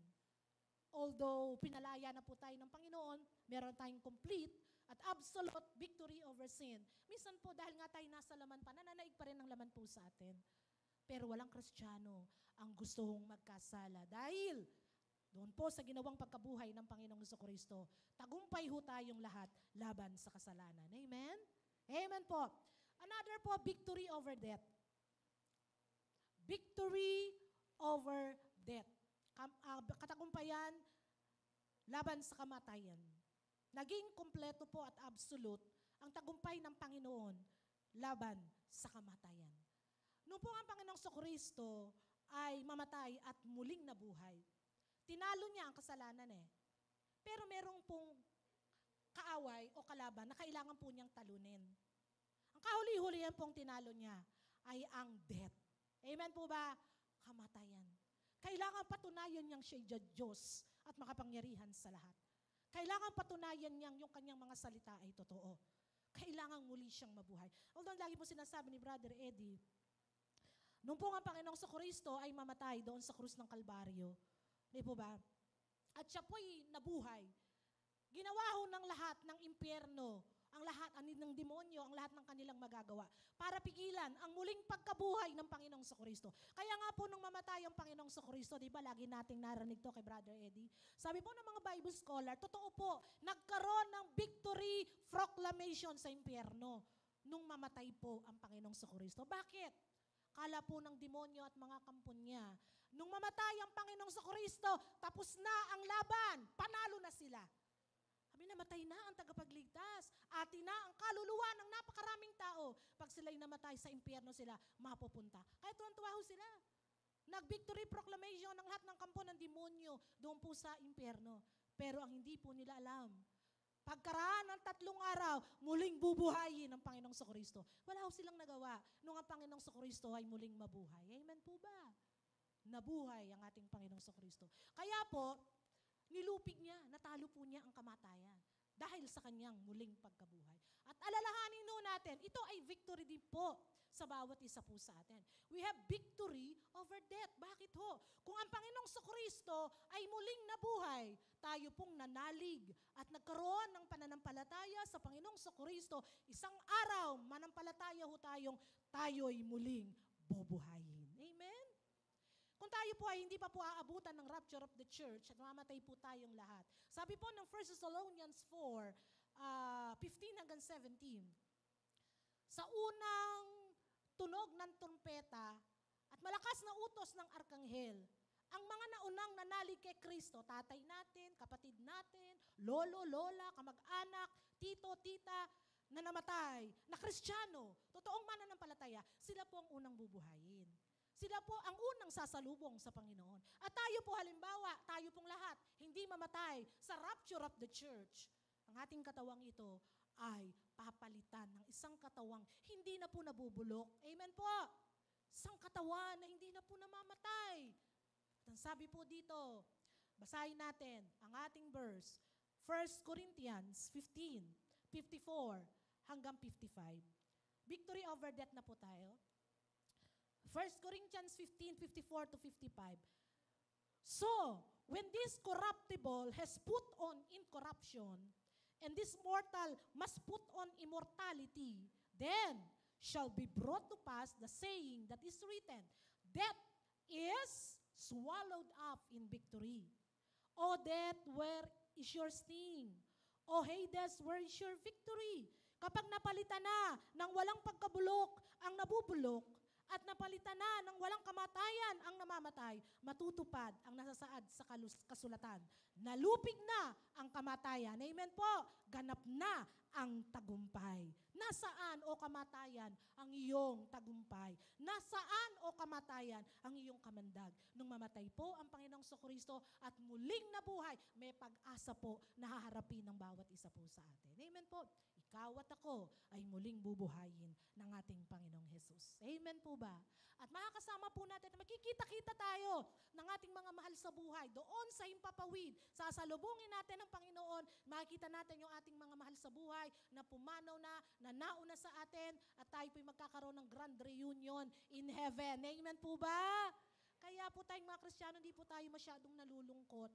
Although pinalaya na po tayo ng Panginoon, meron tayong complete at absolute victory over sin. Minsan po dahil nga tayo nasa laman pa, nananaig pa rin ang laman po sa atin. Pero walang Kristiyano ang gustong magkasala. Dahil doon po sa ginawang pagkabuhay ng Panginoong Kristo, tagumpay ho tayong lahat laban sa kasalanan. Amen? Amen po. Another po, victory over death. Victory over death. Katagumpayan laban sa kamatayan. Naging kumpleto po at absolute ang tagumpay ng Panginoon laban sa kamatayan. Noong po ang Panginoong Kristo ay mamatay at muling nabuhay, tinalo niya ang kasalanan eh. Pero merong pong kaaway o kalaban na kailangan po niyang talunin. Ang kahuli-hulihan pong tinalo niya ay ang death. Amen po ba? Kamatayan. Kailangan patunayan niyang siya'y Diyos at makapangyarihan sa lahat. Kailangan patunayan niyang yung kanyang mga salita ay totoo. Kailangan muli siyang mabuhay. Although lagi po sinasabi ni Brother Eddie, nung po ang Panginoong Kristo ay mamatay doon sa krus ng Kalbaryo, di po ba? At siya po'y nabuhay. Ginawa ho ng lahat ng impyerno, ang lahat ng demonyo, ang lahat ng kanilang magagawa para pigilan ang muling pagkabuhay ng Panginoong Kristo. Kaya nga po nung mamatay ang Panginoong Kristo, di ba lagi nating narinig to kay Brother Eddie? Sabi po ng mga Bible scholar, totoo po, nagkaroon ng victory proclamation sa impyerno nung mamatay po ang Panginoong Kristo. Bakit? Kala po ng demonyo at mga kampon niya, nung mamatay ang Panginoong Kristo, tapos na ang laban, panalo na sila. Sabi, namatay na ang tagapagligtas. Atin na ang kaluluwa ng napakaraming tao. Pag sila'y namatay sa impyerno sila, mapupunta. Kaya tuwan-tuwa ho sila. Nag-victory proclamation ng lahat ng kampo ng demonyo doon po sa impyerno. Pero ang hindi po nila alam, pagkaraan ng 3 araw, muling bubuhayin ng Panginoong Kristo. Wala ho silang nagawa nung ang Panginoong Kristo ay muling mabuhay. Amen po ba? Nabuhay ang ating Panginoong Kristo. Kaya po, nilupig niya, natalo po niya ang kamatayan dahil sa kanyang muling pagkabuhay. At alalahanin nun natin, ito ay victory din po sa bawat isa po sa atin. We have victory over death. Bakit ho? Kung ang Panginoong Kristo ay muling nabuhay, tayo pong nanalig at nagkaroon ng pananampalataya sa Panginoong Kristo, isang araw, manampalataya ho tayo'y muling bubuhayin. Amen? Kung tayo po ay hindi pa po aabutan ng rapture of the church at mamatay po tayong lahat. Sabi po ng 1 Thessalonians 4, 15 hanggang 17. Sa unang tunog ng trumpeta at malakas na utos ng arkanghel, ang mga naunang nanalig kay Kristo, tatay natin, kapatid natin, lolo, lola, kamag-anak, tito, tita, na namatay, na Kristiyano, totoong mananampalataya, sila po ang unang bubuhayin. Sila po ang unang sasalubong sa Panginoon. At tayo po halimbawa, tayo pong lahat, hindi mamatay sa rapture of the church. Ang ating katawang ito ay papalitan ng isang katawang hindi na po nabubulok. Amen po. Isang katawan na hindi na po namamatay. At ang sabi po dito, basahin natin ang ating verse, 1 Corinthians 15:54 hanggang 55. Victory over death na po tayo. 1 Corinthians 15:54 to 55. So, when this corruptible has put on incorruption, and this mortal must put on immortality, then shall be brought to pass the saying that is written, death is swallowed up in victory. O death, where is your sting? O Hades, where is your victory? Kapag napalitan na ng walang pagkabulok ang nabubulok, at napalitan na ng walang kamatayan ang namamatay, matutupad ang nasasaad sa kasulatan. Nalupig na ang kamatayan. Amen po. Ganap na ang tagumpay. Nasaan o kamatayan ang iyong tagumpay? Nasaan o kamatayan ang iyong kamandag? Nung mamatay po ang Panginoong Jesucristo at muling nabuhay, may pag-asa po na haharapin ng bawat isa po sa atin. Amen po. Ikaw at ako ay muling bubuhayin ng ating Panginoong Jesus. Amen po ba? At makakasama po natin, makikita-kita tayo ng ating mga mahal sa buhay. Doon sa Himpapawid, sasalubungin natin ng Panginoon, makikita natin yung ating mga mahal sa buhay na pumanaw na nauna sa atin, at tayo po'y magkakaroon ng grand reunion in heaven. Amen po ba? Kaya po tayong mga Kristiyano, hindi po tayo masyadong nalulungkot.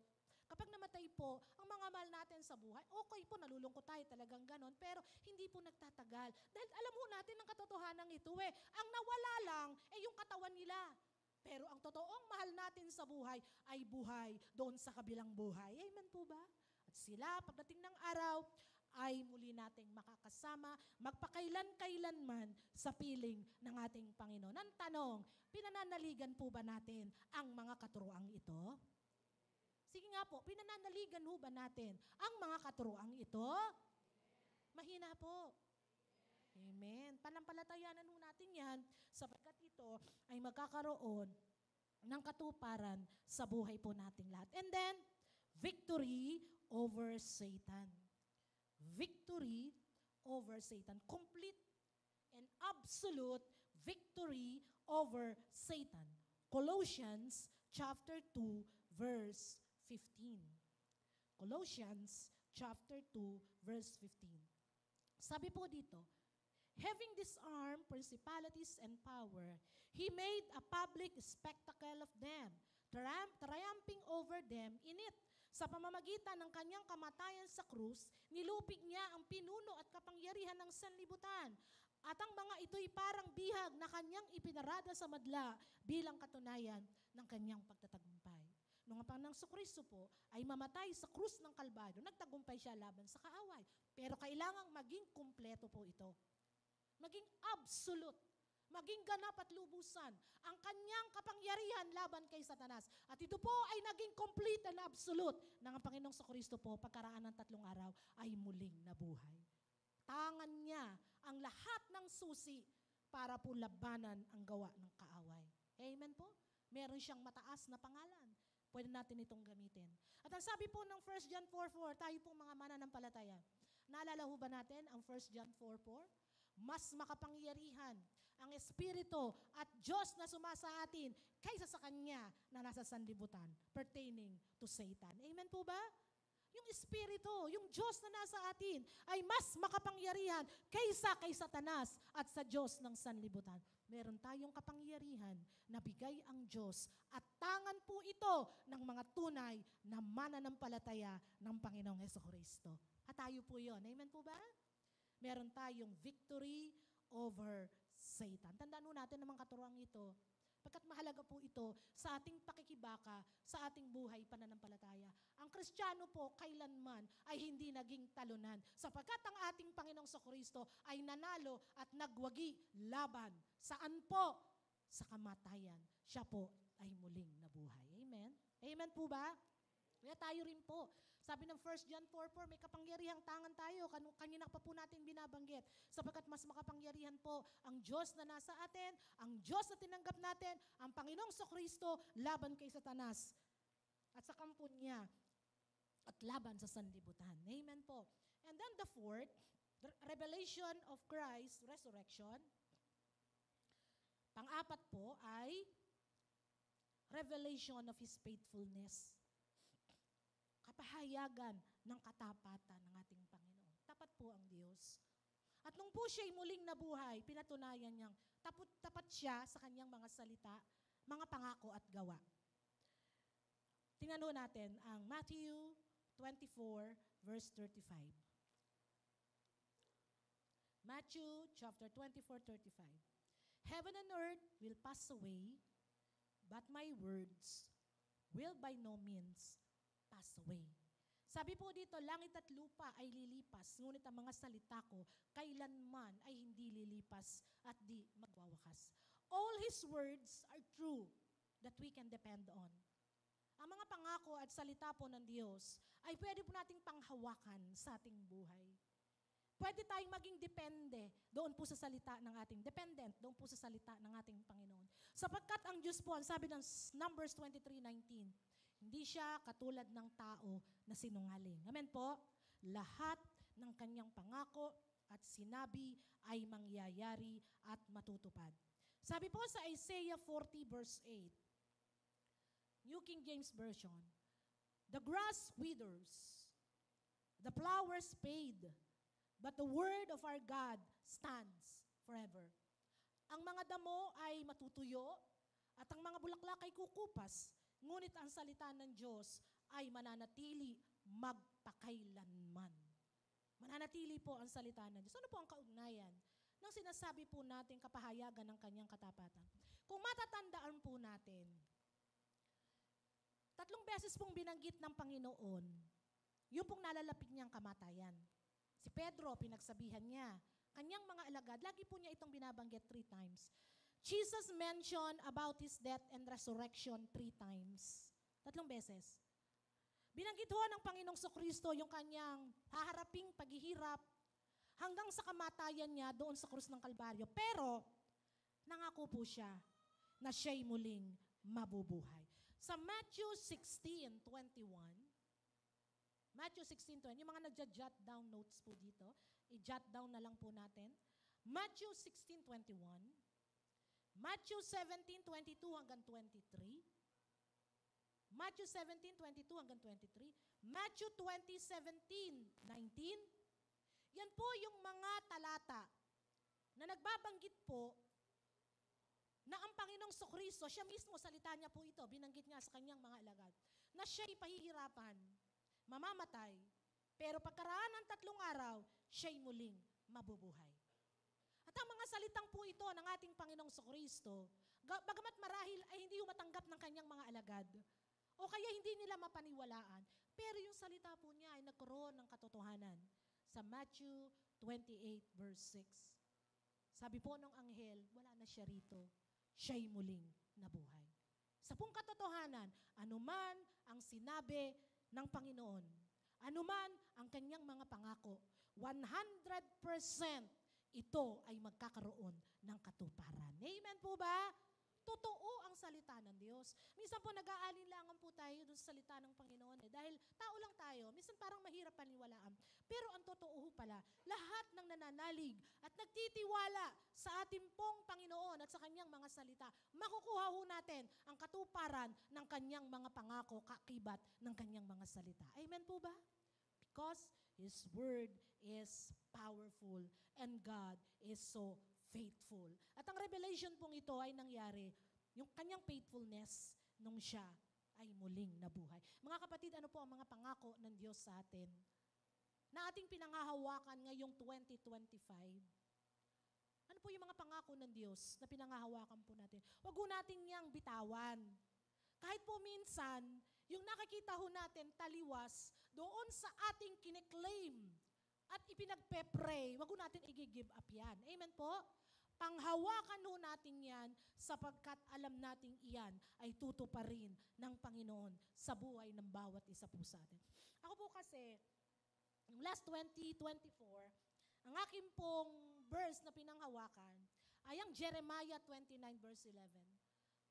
Kapag namatay po, ang mga mahal natin sa buhay, okay po, nalulungkot tayo, talagang ganon, pero hindi po nagtatagal. Dahil alam mo natin ang katotohanan ito ang nawala lang ay yung katawan nila. Pero ang totoong mahal natin sa buhay ay buhay doon sa kabilang buhay. Amen po ba? At sila, pagdating ng araw, ay muli nating makakasama, magpakailan-kailanman sa piling ng ating Panginoon. Ang tanong, pinananaligan po ba natin ang mga katuroang ito? Sige nga po, pinananaligan ho ba natin ang mga katuroang ito? Mahina po. Amen. Panampalatayanan ho natin yan sapagkat ito ay magkakaroon ng katuparan sa buhay po nating lahat. And then, victory over Satan. Victory over Satan. Complete and absolute victory over Satan. Colossians chapter 2, verse 15. Colossians chapter 2, verse 15. Sabi po dito, having disarmed principalities and power, He made a public spectacle of them, triumphing over them in it. Sa pamamagitan ng kanyang kamatayan sa krus, nilupig niya ang pinuno at kapangyarihan ng sanlibutan. At ang mga ito'y parang bihag na kanyang ipinarada sa madla bilang katunayan ng kanyang pagtatagumpay. Nung ang Panginoong Jesucristo po ay mamatay sa krus ng Kalbaryo, nagtagumpay siya laban sa kaaway. Pero kailangang maging kumpleto po ito. Maging absolute. Maging ganap at lubusan ang kanyang kapangyarihan laban kay Satanas. At ito po ay naging complete and absolute ng ang Panginoong Jesucristo po pagkaraan ng 3 araw ay muling nabuhay. Tangan niya ang lahat ng susi para po labanan ang gawa ng kaaway. Amen po? Meron siyang mataas na pangalan. Pwede natin itong gamitin. At ang sabi po ng 1 John 4:4, tayo pong mga mananampalataya. Naalala ho ba natin ang 1 John 4:4? Mas makapangyarihan ang Espiritu at Diyos na sumasa atin kaysa sa Kanya na nasa sanlibutan pertaining to Satan. Amen po ba? Yung Espiritu, yung Diyos na nasa atin ay mas makapangyarihan kaysa kay Satanas at sa Diyos ng sanlibutan. Meron tayong kapangyarihan na bigay ang Diyos at tangan po ito ng mga tunay na mananampalataya ng Panginoong Jesucristo. At tayo po yun. Amen po ba? Meron tayong victory over Satan. Tandaan natin naman katuruan ito. Pagkat mahalaga po ito sa ating pakikibaka, sa ating buhay pananampalataya. Ang Kristiyano po kailanman ay hindi naging talunan, sapagkat ang ating Panginoong Kristo ay nanalo at nagwagi laban. Saan po? Sa kamatayan. Siya po ay muling nabuhay. Amen? Amen po ba? Kaya tayo rin po. Sabi ng 1 John 4:4, may kapangyarihang tangan tayo. Kanina pa po natin binabanggit. Sapagkat mas makapangyarihan po ang Diyos na nasa atin, ang Diyos na tinanggap natin, ang Panginoong Kristo laban kay Satanas at sa kampo niya at laban sa sanlibutan. Amen po. And then the fourth, the revelation of Christ, resurrection. Pang-apat po ay revelation of His faithfulness. Kapahayagan ng katapatan ng ating Panginoon. Tapat po ang Diyos. At nung po siya'y muling nabuhay, pinatunayan niyang tapat siya sa kanyang mga salita, mga pangako at gawa. Tingnan ho natin ang Matthew 24, verse 35. Matthew chapter 24, 35. Heaven and earth will pass away, but my words will by no means pass away. Sabi po dito, langit at lupa ay lilipas, ngunit ang mga salita ko kailanman ay hindi lilipas at di magwawakas. All His words are true that we can depend on. Ang mga pangako at salita po ng Diyos ay pwede po nating panghawakan sa ating buhay. Pwede tayong maging depende doon po sa salita ng ating, dependent doon po sa salita ng ating Panginoon. Sapagkat ang Diyos po, ang sabi ng Numbers 23:19, hindi siya katulad ng tao na sinungaling. Amen po? Lahat ng kanyang pangako at sinabi ay mangyayari at matutupad. Sabi po sa Isaiah 40 verse 8, New King James Version, the grass withers, the flowers fade, but the word of our God stands forever. Ang mga damo ay matutuyo at ang mga bulaklak ay kukupas, ngunit ang salita ng Diyos ay mananatili magpakailanman. Mananatili po ang salita ng Diyos. Ano po ang kaugnayan ng sinasabi po natin kapahayagan ng kanyang katapatan? Kung matatandaan po natin, 3 beses pong binanggit ng Panginoon, yung pong nalalapit niyang kamatayan. Si Pedro, pinagsabihan niya. Kanyang mga alagad, lagi po niya itong binabanggit 3 times. Jesus mentioned about His death and resurrection 3 times. 3 beses. Binanggit ho ng Panginoong Kristo yung kanyang haharaping paghihirap hanggang sa kamatayan niya doon sa krus ng Kalbaryo. Pero, nangako po siya na siya'y muling mabubuhay. Sa Matthew 16:21, Matthew 16:20, yung mga nagja-jot down notes po dito, i-jot down na lang po natin. Matthew 16:21, Matthew 17:22 hanggang 23, Matthew 17:22 hanggang 23, Matthew 20:17-19, yan po yung mga talata na nagbabanggit po na ang Panginoong Kristo, siya mismo, salita niya po ito, binanggit niya sa kanyang mga alagad, na siya'y pahihirapan, mamamatay, pero pagkaraan ng 3 araw, siya'y muling mabubuhay. At ang mga salitang po ito ng ating Panginoong Kristo, bagamat marahil ay hindi matanggap ng kanyang mga alagad, o kaya hindi nila mapaniwalaan, pero yung salita po niya ay nagkaroon ng katotohanan. Sa Matthew 28 verse 6, sabi po ng anghel, wala na siya rito, siya'y muling nabuhay. Sa pong katotohanan, anuman ang sinabi ng Panginoon, anuman ang kanyang mga pangako, 100% ito ay magkakaroon ng katuparan. Amen po ba? Totoo ang salita ng Diyos. Minsan po nag-aalinlangan po tayo doon sa salita ng Panginoon dahil tao lang tayo. Minsan parang mahirap paniwalaan. Pero ang totoo pala, lahat ng nananalig at nagtitiwala sa ating pong Panginoon at sa kanyang mga salita, makukuha ho natin ang katuparan ng kanyang mga pangako, kakibat ng kanyang mga salita. Amen po ba? Because His word is powerful and God is so faithful. At ang revelation pong ito ay nangyari, yung kanyang faithfulness nung siya ay muling nabuhay. Mga kapatid, ano po ang mga pangako ng Diyos sa atin na ating pinangahawakan ngayong 2025? Ano po yung mga pangako ng Diyos na pinangahawakan po natin? Huwag po natin niyang bitawan. Kahit po minsan, yung nakikita ho natin taliwas doon sa ating kiniklaim at ipinagpe-pray, huwag po natin i-give up yan. Amen po? Panghawakan ho natin yan sapagkat alam nating iyan ay tutuparin ng Panginoon sa buhay ng bawat isa po sa atin. Ako po kasi, yung last 2024, ang aking pong verse na pinanghawakan ay ang Jeremiah 29 verse 11.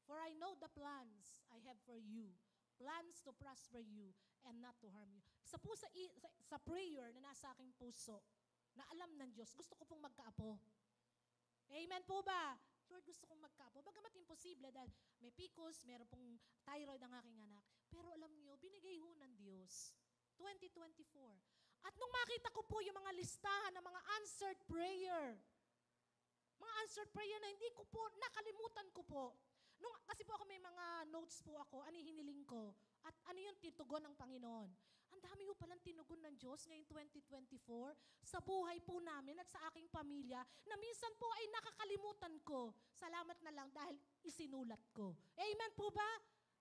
For I know the plans I have for you, plans to prosper you and not to harm you. Isa po sa prayer na nasa aking puso, na alam ng Diyos, gusto ko pong magkaapo. Amen po ba? Lord, gusto kong magkaapo. Bagamat imposible dahil may PCOS, meron pong thyroid ang aking anak. Pero alam niyo, binigay ho ng Diyos. 2024. At nung makita ko po yung mga listahan ng mga answered prayer, mga answered prayer na hindi ko po, nakalimutan ko po. Kasi po ako may mga notes po ako, ano yung hiniling ko, at ano yung titugon ng Panginoon. Ang dami po palang tinugon ng Diyos ngayong 2024 sa buhay po namin at sa aking pamilya na minsan po ay nakakalimutan ko. Salamat na lang dahil isinulat ko. Amen po ba?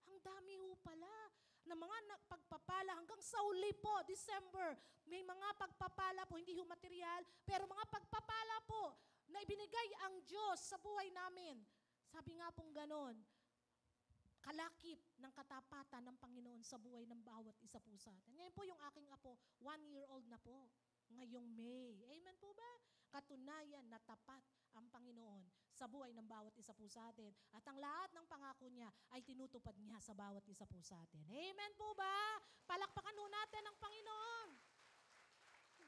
Ang dami po pala na mga pagpapala hanggang sa uli po, December, may mga pagpapala po, hindi ho material, pero mga pagpapala po na ibinigay ang Diyos sa buhay namin. Sabi nga pong ganon, kalakip ng katapatan ng Panginoon sa buhay ng bawat isa po sa atin. Ngayon po yung aking apo, 1-year-old na po, ngayong May. Amen po ba? Katunayan na tapat ang Panginoon sa buhay ng bawat isa po sa atin. At ang lahat ng pangako niya ay tinutupad niya sa bawat isa po sa atin. Amen po ba? Palakpakan ho natin ang Panginoon.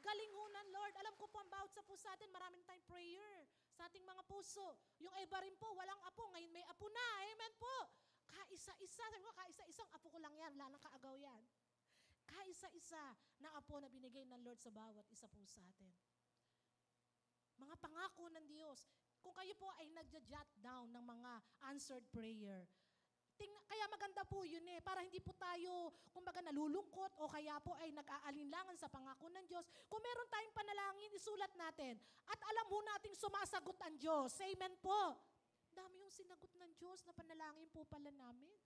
Galing ho ng Lord. Alam ko po ang bawat isa po sa atin, maraming tayong prayer sa ating mga puso. Yung iba rin po, walang apo, ngayon may apo na. Amen po. Kaisa-isa. Sabi ko, kaisa-isang apo ko lang yan. Wala nang kaagaw yan. Kaisa-isa na apo na binigay ng Lord sa bawat isa po sa atin. Mga pangako ng Diyos. Kung kayo po ay nagja-jot down ng mga answered prayer, kaya maganda po yun para hindi po tayo, kumbaga nalulungkot o kaya po ay nag-aalinlangan sa pangako ng Diyos. Kung meron tayong panalangin, isulat natin. At alam mo nating sumasagot ang Diyos. Amen po. Dami yung sinagot ng Diyos na panalangin po pala namin.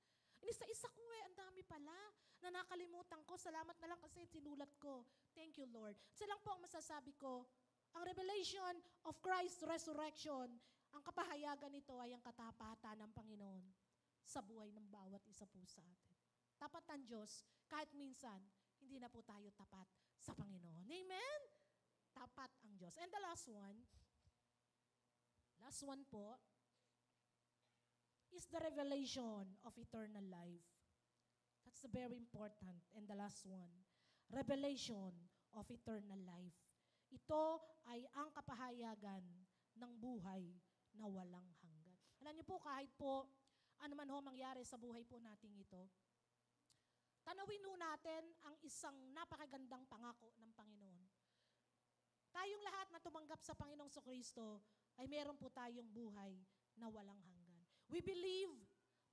Isa-isa ko ang dami pala na nakalimutan ko. Salamat na lang kasi sinulat ko. Thank you, Lord. Silang po ang masasabi ko, ang revelation of Christ's resurrection, ang kapahayagan nito ay ang katapatan ng Panginoon sa buhay ng bawat isa po sa atin. Tapat ang Diyos, kahit minsan, hindi na po tayo tapat sa Panginoon. Amen? Tapat ang Diyos. And the last one po, is the revelation of eternal life. That's very important. And the last one, revelation of eternal life. Ito ay ang kapahayagan ng buhay na walang hanggan. Alam niyo po, kahit po ano man ho mangyari sa buhay po nating ito, tanawin ho natin ang isang napakagandang pangako ng Panginoon. Tayong lahat na tumanggap sa Panginoong Kristo ay meron po tayong buhay na walang hanggan. We believe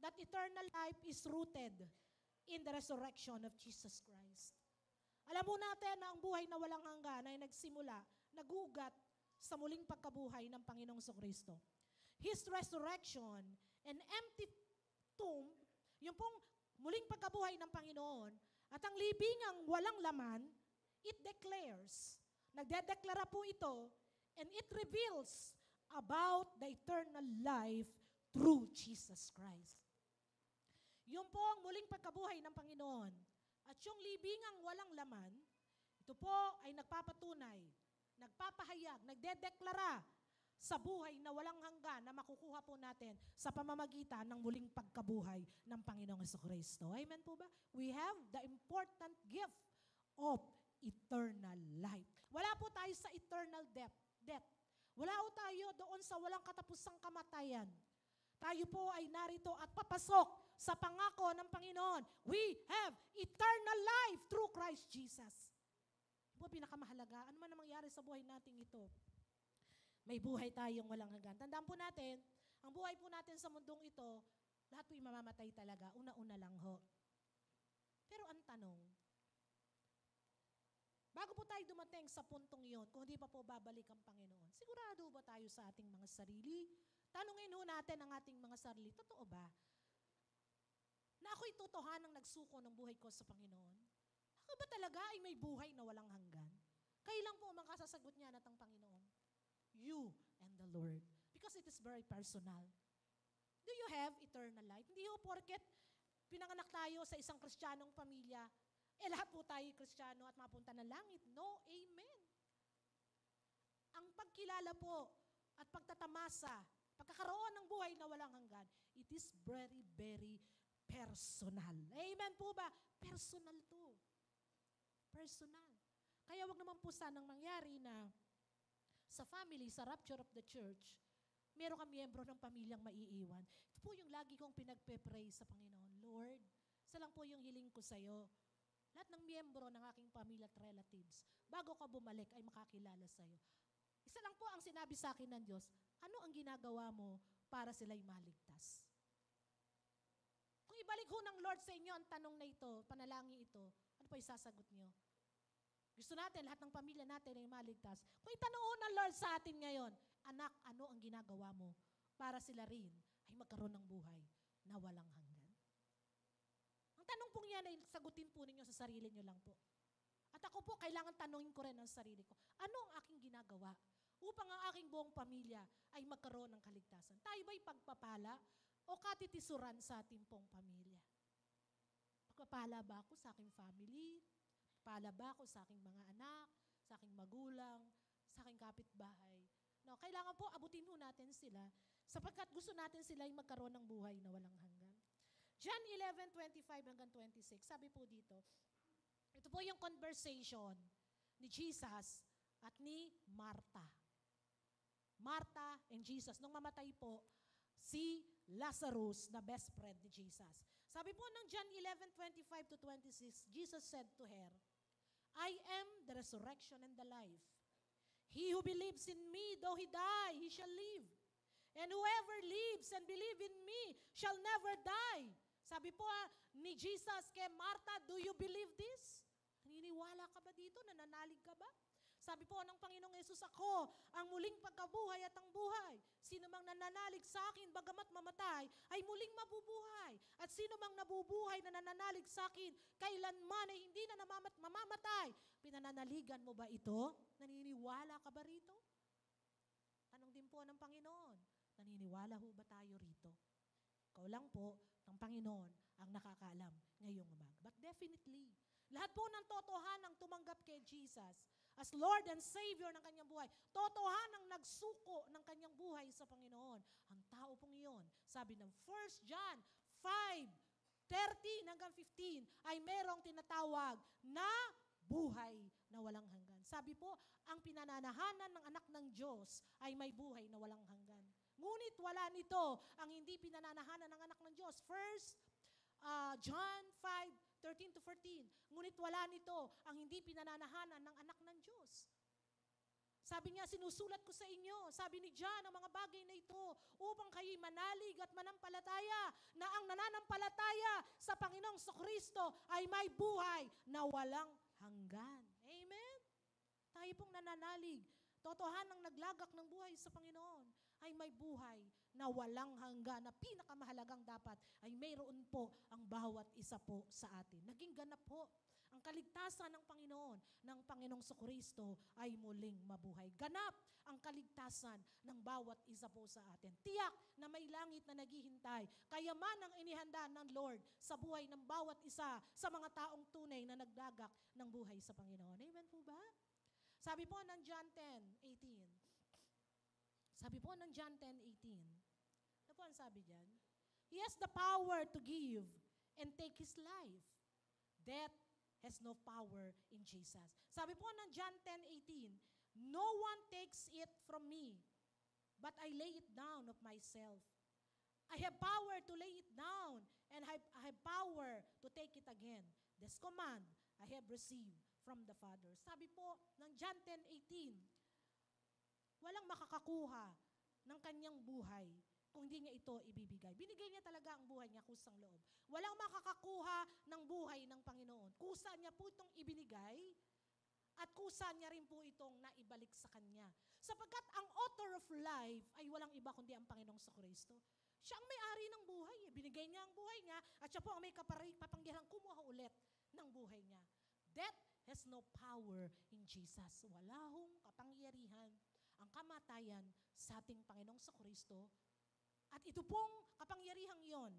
that eternal life is rooted in the resurrection of Jesus Christ. Alam mo natin na ang buhay na walang hanggan ay nagsimula, nagugat sa muling pagkabuhay ng Panginoong Kristo. His resurrection and empty tomb, yung pong muling pagkabuhay ng Panginoon, at ang libingang walang laman, it declares, nagdedeklara po ito, and it reveals about the eternal life through Jesus Christ. Yung po ang muling pagkabuhay ng Panginoon, at yung libingang walang laman, ito po ay nagpapatunay, nagpapahayag, nagdedeklara sa buhay na walang hanggan na makukuha po natin sa pamamagitan ng muling pagkabuhay ng Panginoong Kristo. Amen po ba? We have the important gift of eternal life. Wala po tayo sa eternal death. Wala po tayo doon sa walang katapusang kamatayan. Tayo po ay narito at papasok sa pangako ng Panginoon. We have eternal life through Christ Jesus. Ito po pinakamahalaga. Ano man ang mangyari sa buhay natin ito? May buhay tayong walang hanggan. Tandaan po natin, ang buhay po natin sa mundong ito, lahat po'y mamamatay talaga. Una-una lang ho. Pero ang tanong, Bago po tayo dumating sa puntong iyon, kung hindi pa po babalik ang Panginoon, sigurado ba tayo sa ating mga sarili? Tanungin ho natin ang ating mga sarili, totoo ba? Na ako'y totohanang nagsuko ng buhay ko sa Panginoon? Ako ba talaga ay may buhay na walang hanggan? Kailan po makasasagot niya natang Panginoon? You and the Lord. Because it is very personal. Do you have eternal life? Hindi ho porket pinanganak tayo sa isang Kristiyanong pamilya, lahat po tayo Kristiyano at mapunta ng langit. No, amen. Ang pagkilala po at pagtatamasa, pagkakaroon ng buhay na walang hanggan, it is very, very personal. Amen po ba? Personal to. Personal. Kaya wag naman po sanang mangyari na sa family, sa rapture of the church, meron kang miyembro ng pamilyang maiiwan. Ito po yung lagi kong pinagpe-pray sa Panginoon. Lord, isa lang po yung hiling ko sa'yo. Lahat ng miyembro ng aking pamilya at relatives, bago ka bumalik ay makakilala sa'yo. Isa lang po ang sinabi sa akin ng Diyos, ano ang ginagawa mo para sila'y maligtas? Kung ibalik ho ng Lord sa inyo ang tanong na ito, panalangin ito, ano pa isasagot niyo? Gusto natin, lahat ng pamilya natin ay maligtas. Kung itanong ho ng Lord sa atin ngayon, anak, ano ang ginagawa mo para sila rin ay magkaroon ng buhay na walang hanggan? Ang tanong pong yan ay sagutin po ninyo sa sarili nyo lang po. At ako po, kailangan tanungin ko rin ang sarili ko, ano ang aking ginagawa upang ang aking buong pamilya ay magkaroon ng kaligtasan? Tayo ba'y pagpapala o katitisuran sa ating pong pamilya? Pagpapala ba ako sa aking family? Pala ba ako sa aking mga anak, sa aking magulang, sa aking kapitbahay? No, kailangan po abutin ho natin sila sapagkat gusto natin sila ay magkaroon ng buhay na walang hanggan. John 11:25 hanggang 26, sabi po dito, ito po yung conversation ni Jesus at ni Martha. Martha and Jesus, nung mamatay po, si Lazarus na best friend ni Jesus. Sabi po ng John 11:25 to 26, Jesus said to her, I am the resurrection and the life. He who believes in me, though he die, he shall live. And whoever lives and believe in me shall never die. Sabi po ni Jesus kay Martha, do you believe this? Naniniwala ka ba dito? Nananalig ka ba? Sabi po ng Panginoong Yesus, ako ang muling pagkabuhay at ang buhay. Sino mang nananalig sa akin, bagamat mamatay, ay muling mabubuhay. At sino mang nabubuhay na nananalig sa akin, kailanman ay hindi na mamamatay. Pinananaligan mo ba ito? Naniniwala ka ba rito? Tanong din po ng Panginoon, naniniwala ho ba tayo rito? Ikaw lang po ng Panginoon ang nakakaalam ngayong umaga. But definitely, lahat po ng totohanang tumanggap kay Jesus as Lord and Savior ng kanyang buhay, totohanang nagsuko ng kanyang buhay sa Panginoon. Ang tao pong iyon, sabi ng 1 John 5:13 hanggang 15, ay merong tinatawag na buhay na walang hanggan. Sabi po, ang pinananahanan ng anak ng Diyos ay may buhay na walang hanggan. Ngunit wala nito ang hindi pinananahanan ng anak ng Diyos. 1 John 5:13 to 14. Ngunit wala nito ang hindi pinananahanan ng anak ng Diyos. Sabi niya, sinusulat ko sa inyo, sabi ni John, ang mga bagay na ito upang kayo'y manalig at manampalataya na ang nananampalataya sa Panginoong Kristo ay may buhay na walang hanggan. Amen? Tayo pong nananalig. Totohanang naglagak ng buhay sa Panginoon ay may buhay na walang hanggan, na pinakamahalagang dapat ay mayroon po ang bawat isa po sa atin. Naging ganap po ang kaligtasan ng Panginoon, ng Panginoong Kristo ay muling mabuhay. Ganap ang kaligtasan ng bawat isa po sa atin. Tiyak na may langit na naghihintay. Kayaman ang inihanda ng Lord sa buhay ng bawat isa sa mga taong tunay na nagdagak ng buhay sa Panginoon. Amen po ba? Sabi po ng John 10:18. Sabi po ng John 10:18. Ano po ang sabi diyan? He has the power to give and take His life. Death has no power in Jesus. Sabi po ng John 10:18, no one takes it from me, but I lay it down of myself. I have power to lay it down, and I have power to take it again. This command I have received from the Father. Sabi po ng John 10:18, walang makakakuha ng kanyang buhay kung hindi niya ito ibibigay. Binigay niya talaga ang buhay niya, kusang loob. Walang makakakuha ng buhay ng Panginoon. Kusa niya po itong ibinigay At kusa niya rin po itong naibalik sa kanya. Sapagkat ang author of life ay walang iba kundi ang Panginoong Kristo. Siya ang may-ari ng buhay. Binigay niya ang buhay niya at siya po ang may kapangyarihang kumuha ulit ng buhay niya. Death has no power in Jesus. Wala hong kapangyarihan ang kamatayan sa ating Panginoong Kristo. At ito pong kapangyarihang yon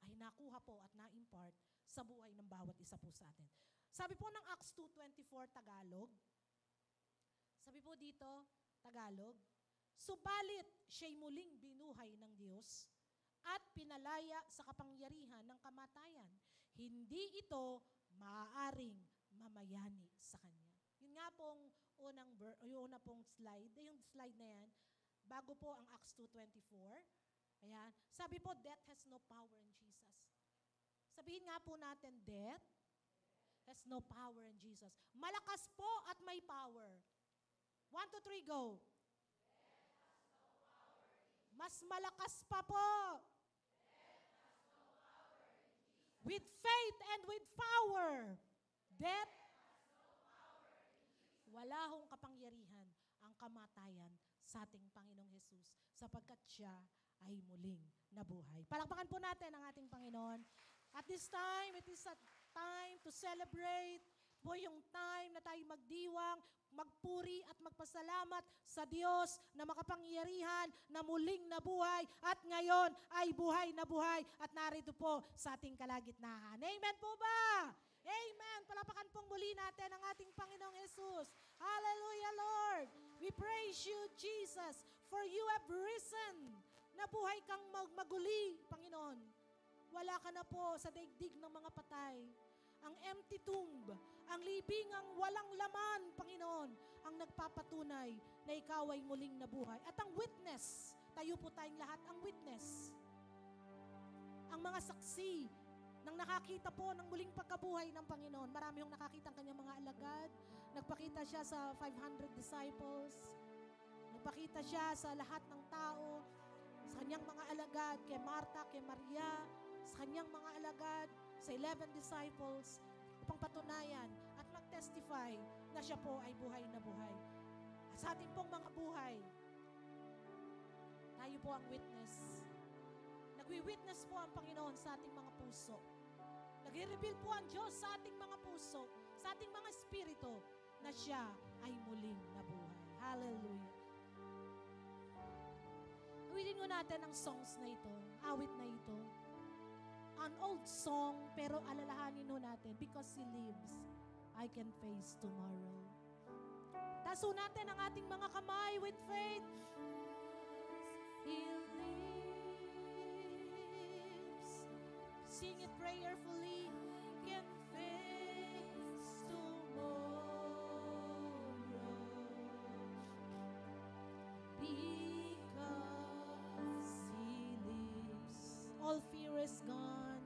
ay nakuha po at na-impart sa buhay ng bawat isa po sa atin. Sabi po ng Acts 2:24 Tagalog, sabi po dito, Tagalog, subalit siya'y muling binuhay ng Diyos at pinalaya sa kapangyarihan ng kamatayan. Hindi ito maaaring mamayani sa Kanya. Yun nga pong yung una pong slide, yung slide na yan, bago po ang Acts 2:24, ayan, sabi po, death has no power in Jesus. Sabihin nga po natin, death has no power in Jesus. Malakas po at may power. 1, 2, 3, go. Death has no power in Jesus. Mas malakas pa po. Death has no power in Jesus. With faith and with power. Death has no power in Jesus. Wala hong kapangyarihan ang kamatayan sa ating Panginoong Jesus sapagkat siya ay muling nabuhay. Palakpakan po natin ang ating Panginoon. At this time, it is a time to celebrate po yung time na tayo magdiwang, magpuri at magpasalamat sa Diyos na makapangyarihan, na muling nabuhay at ngayon ay buhay na buhay at narito po sa ating kalagitnaan. Amen po ba? Amen. Palapakan pong muli natin ang ating Panginoong Jesus. Hallelujah, Lord. We praise you, Jesus, for you have risen. Nabuhay kang maguli, Panginoon. Wala ka na po sa daigdig ng mga patay. Ang empty tomb, ang libingang walang laman, Panginoon, ang nagpapatunay na ikaw ay muling nabuhay. At ang witness, tayo po tayong lahat ang witness. Ang mga saksi nang nakakita po ng muling pagkabuhay ng Panginoon. Marami yung nakakita ang kanyang mga alagad. Nagpakita siya sa 500 disciples. Nagpakita siya sa lahat ng tao, sa kanyang mga alagad, kay Marta, kay Maria, sa kanyang mga alagad, sa 11 disciples, upang patunayan at mag-testify na siya po ay buhay na buhay. At sa ating pong mga buhay, tayo po ang witness. Nagwi-witness po ang Panginoon sa ating mga puso. Nag-reveal po ang Diyos sa ating mga puso, sa ating mga espiritu, na siya ay muling nabuhay. Hallelujah. Awitin mo natin ang songs na ito, awit na ito. An old song, pero alalahanin mo natin, because He lives, I can face tomorrow. Taso natin ang ating mga kamay with faith. He lives. Sing it prayerfully. Can face tomorrow. Because He lives. All fear is gone.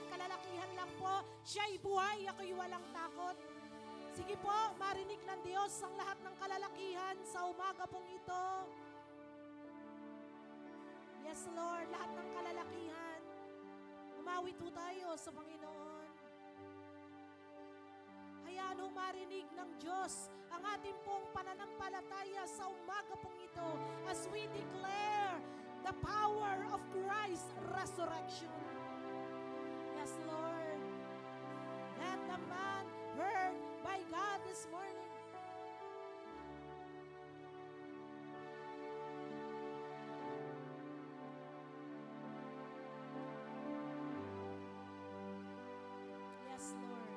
kalalakihan, kalalakihan lang po. Siya'y buhay, ako'y walang takot. Sige po, marinig ng Diyos ang lahat ng kalalakihan sa umaga pong ito. Yes, Lord, lahat ng kalalakihan. Umawit po tayo sa Panginoon. Hayaan ho marinig ng Diyos ang ating pong pananampalataya sa umaga pong ito as we declare the power of Christ's resurrection. Yes, Lord. Let the man heard by God this morning. Yes, Lord.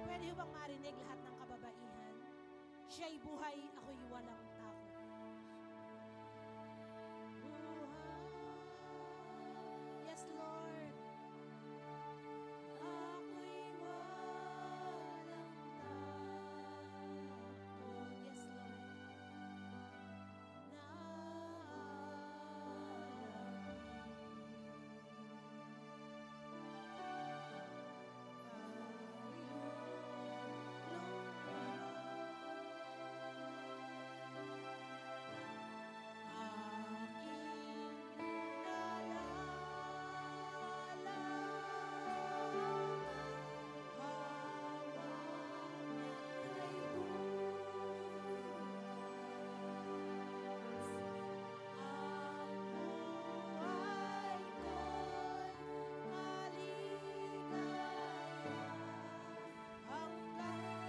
Pwede bang marinig lahat ng kababaihan? Siya'y buhay, ako'y walang takot. Buhay. Yes, Lord. Ako'y walang takot. Yes, Lord.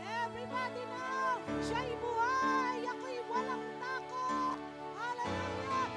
Everybody now, siya'y buhay, ako'y walang takot. Hallelujah.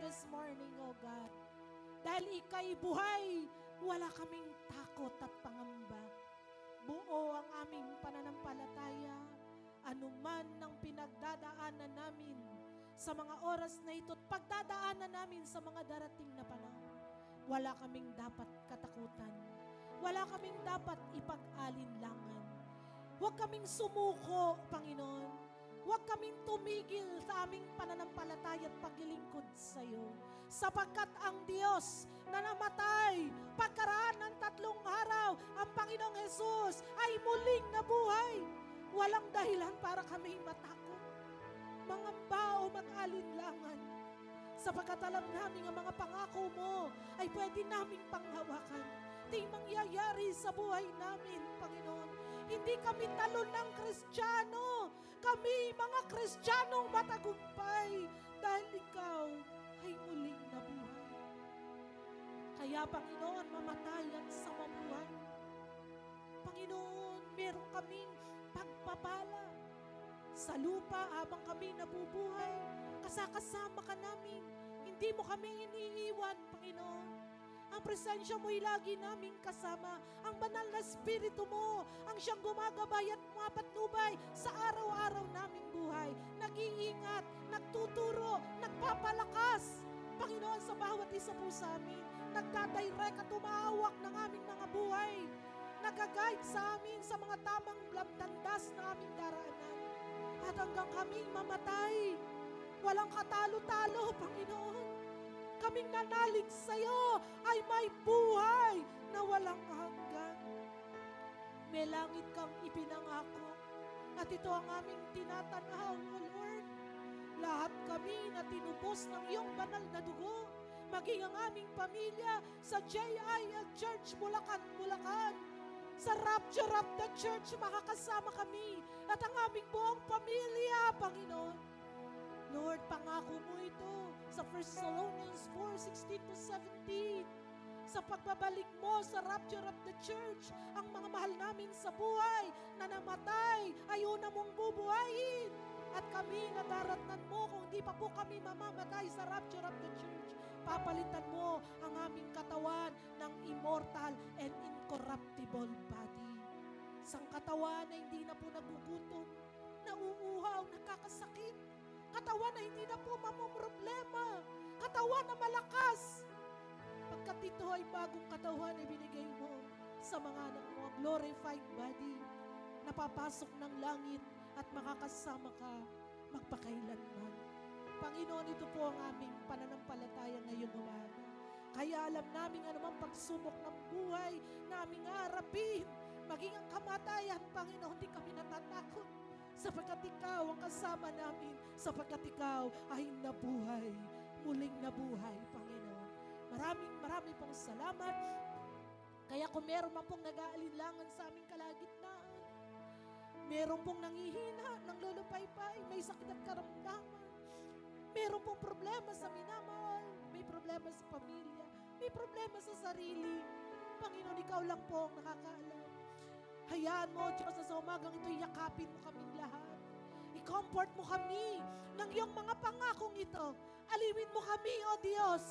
This morning, oh God. Dahil ika'y buhay, wala kaming takot at pangamba. Buo ang aming pananampalataya, anuman ng pinagdadaanan namin sa mga oras na ito at pagdadaanan namin sa mga darating na panahon. Wala kaming dapat katakutan. Wala kaming dapat ipag-alinlangan. Huwag kaming sumuko, Panginoon. Huwag kaming tumigil sa aming pananampalataya at paglilingkod sa iyo. Sapagkat ang Diyos na namatay, pagkaraan ng 3 araw, ang Panginoong Jesus ay muling nabuhay. Walang dahilan para kami matakot, mangamba o mag-alinlangan. Sapagkat alam namin ang mga pangako mo ay pwede naming panghawakan. ating mangyayari sa buhay namin, Panginoon. Hindi kami talon ng Kristiyano. Kami mga Kristiyanong matagumpay dahil Ikaw ay muling nabuhay. Kaya, Panginoon, mamatayan sa mabuhay. Panginoon, meron kaming pagpapala sa lupa habang kami nabubuhay. Kasakasama ka namin. Hindi mo kami iniiwan, Panginoon. Ang presensya mo'y lagi naming kasama. Ang banal na Espiritu mo, ang siyang gumagabay at mapatnubay sa araw-araw naming buhay. Nag-iingat, nagtuturo, nagpapalakas. Panginoon, sa bawat isa po sa amin, nagdadirect at umahawak ng aming mga buhay. Nag-guide sa amin sa mga tamang landas na aming daraanan. At hanggang kaming mamatay, walang katalo-talo, Panginoon. Kaming nanalig sa iyo ay may buhay na walang hanggan. May langit kang ipinangako at ito ang aming tinatanaw, O Lord. Lahat kami na tinubos ng iyong banal na dugo, maging ang aming pamilya sa JIL Church Bulacan, sa Rapture of the Church, makakasama kami at ang aming buong pamilya, Panginoon. Lord, pangako mo ito sa 1 Thessalonians 4:16-17. Sa pagbabalik mo sa Rapture of the Church, ang mga mahal namin sa buhay na namatay ay una mong bubuhayin. At kami nadaratnan mo kung di pa po kami mamamatay sa Rapture of the Church. Papalitan mo ang aming katawan ng immortal and incorruptible body. Isang katawan na hindi na po nagugutom, nauuhaw, nakakasakit. Katawan na hindi na po mamumroblema. Katawan na malakas. Pagkat ito ay bagong katawan na binigay mo sa mga anak mo, glorified body, na papasok ng langit at makakasama ka magpakailanman. Panginoon, ito po ang aming pananampalataya ngayong umaga. Kaya alam namin anumang pagsubok ng buhay na aming harapin, maging ang kamatayan, Panginoon, hindi kami natatakot. Sapagkat Ikaw ang kasama namin, sapagkat Ikaw ay nabuhay, muling nabuhay, Panginoon. Maraming pong salamat. Kaya kung meron man pong nag-aalinlangan sa aming kalagitnaan, meron pong nangihina, nanglulupaypay, may sakit at karamdaman, meron pong problema sa minamahal, may problema sa pamilya, may problema sa sarili, Panginoon, Ikaw lang po ang nakakaalam. Hayaan mo, Diyos, sa umagang ito, yakapin mo kaming lahat. I-comfort mo kami ng iyong mga pangakong ito. Aliwin mo kami, O Diyos,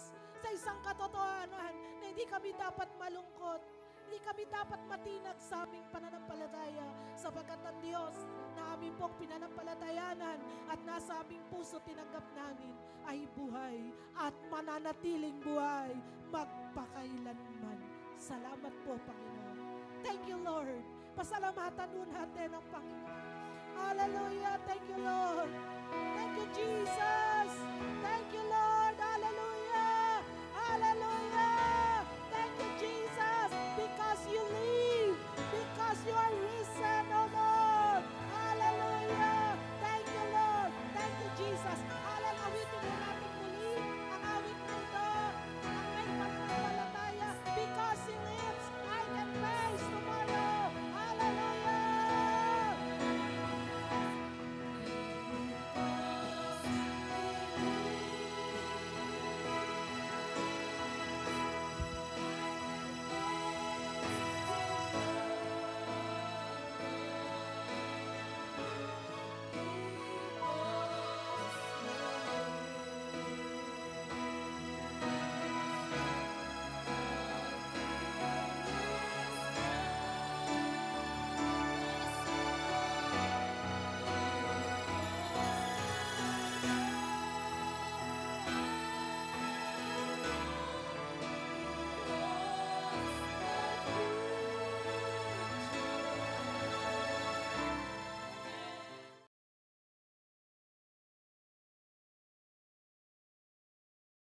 sa isang katotohanan na hindi kami dapat malungkot. Hindi kami dapat matinag sa aming pananampalataya sapagkat ang Diyos na aming pong pinanampalatayanan at nasa aming puso tinanggap namin ay buhay at mananatiling buhay magpakailanman. Salamat po, Panginoon. Thank you, Lord. Pasalamatan nun natin ang Panginoon. Hallelujah. Thank you, Lord. Thank you, Jesus. Thank you, Lord.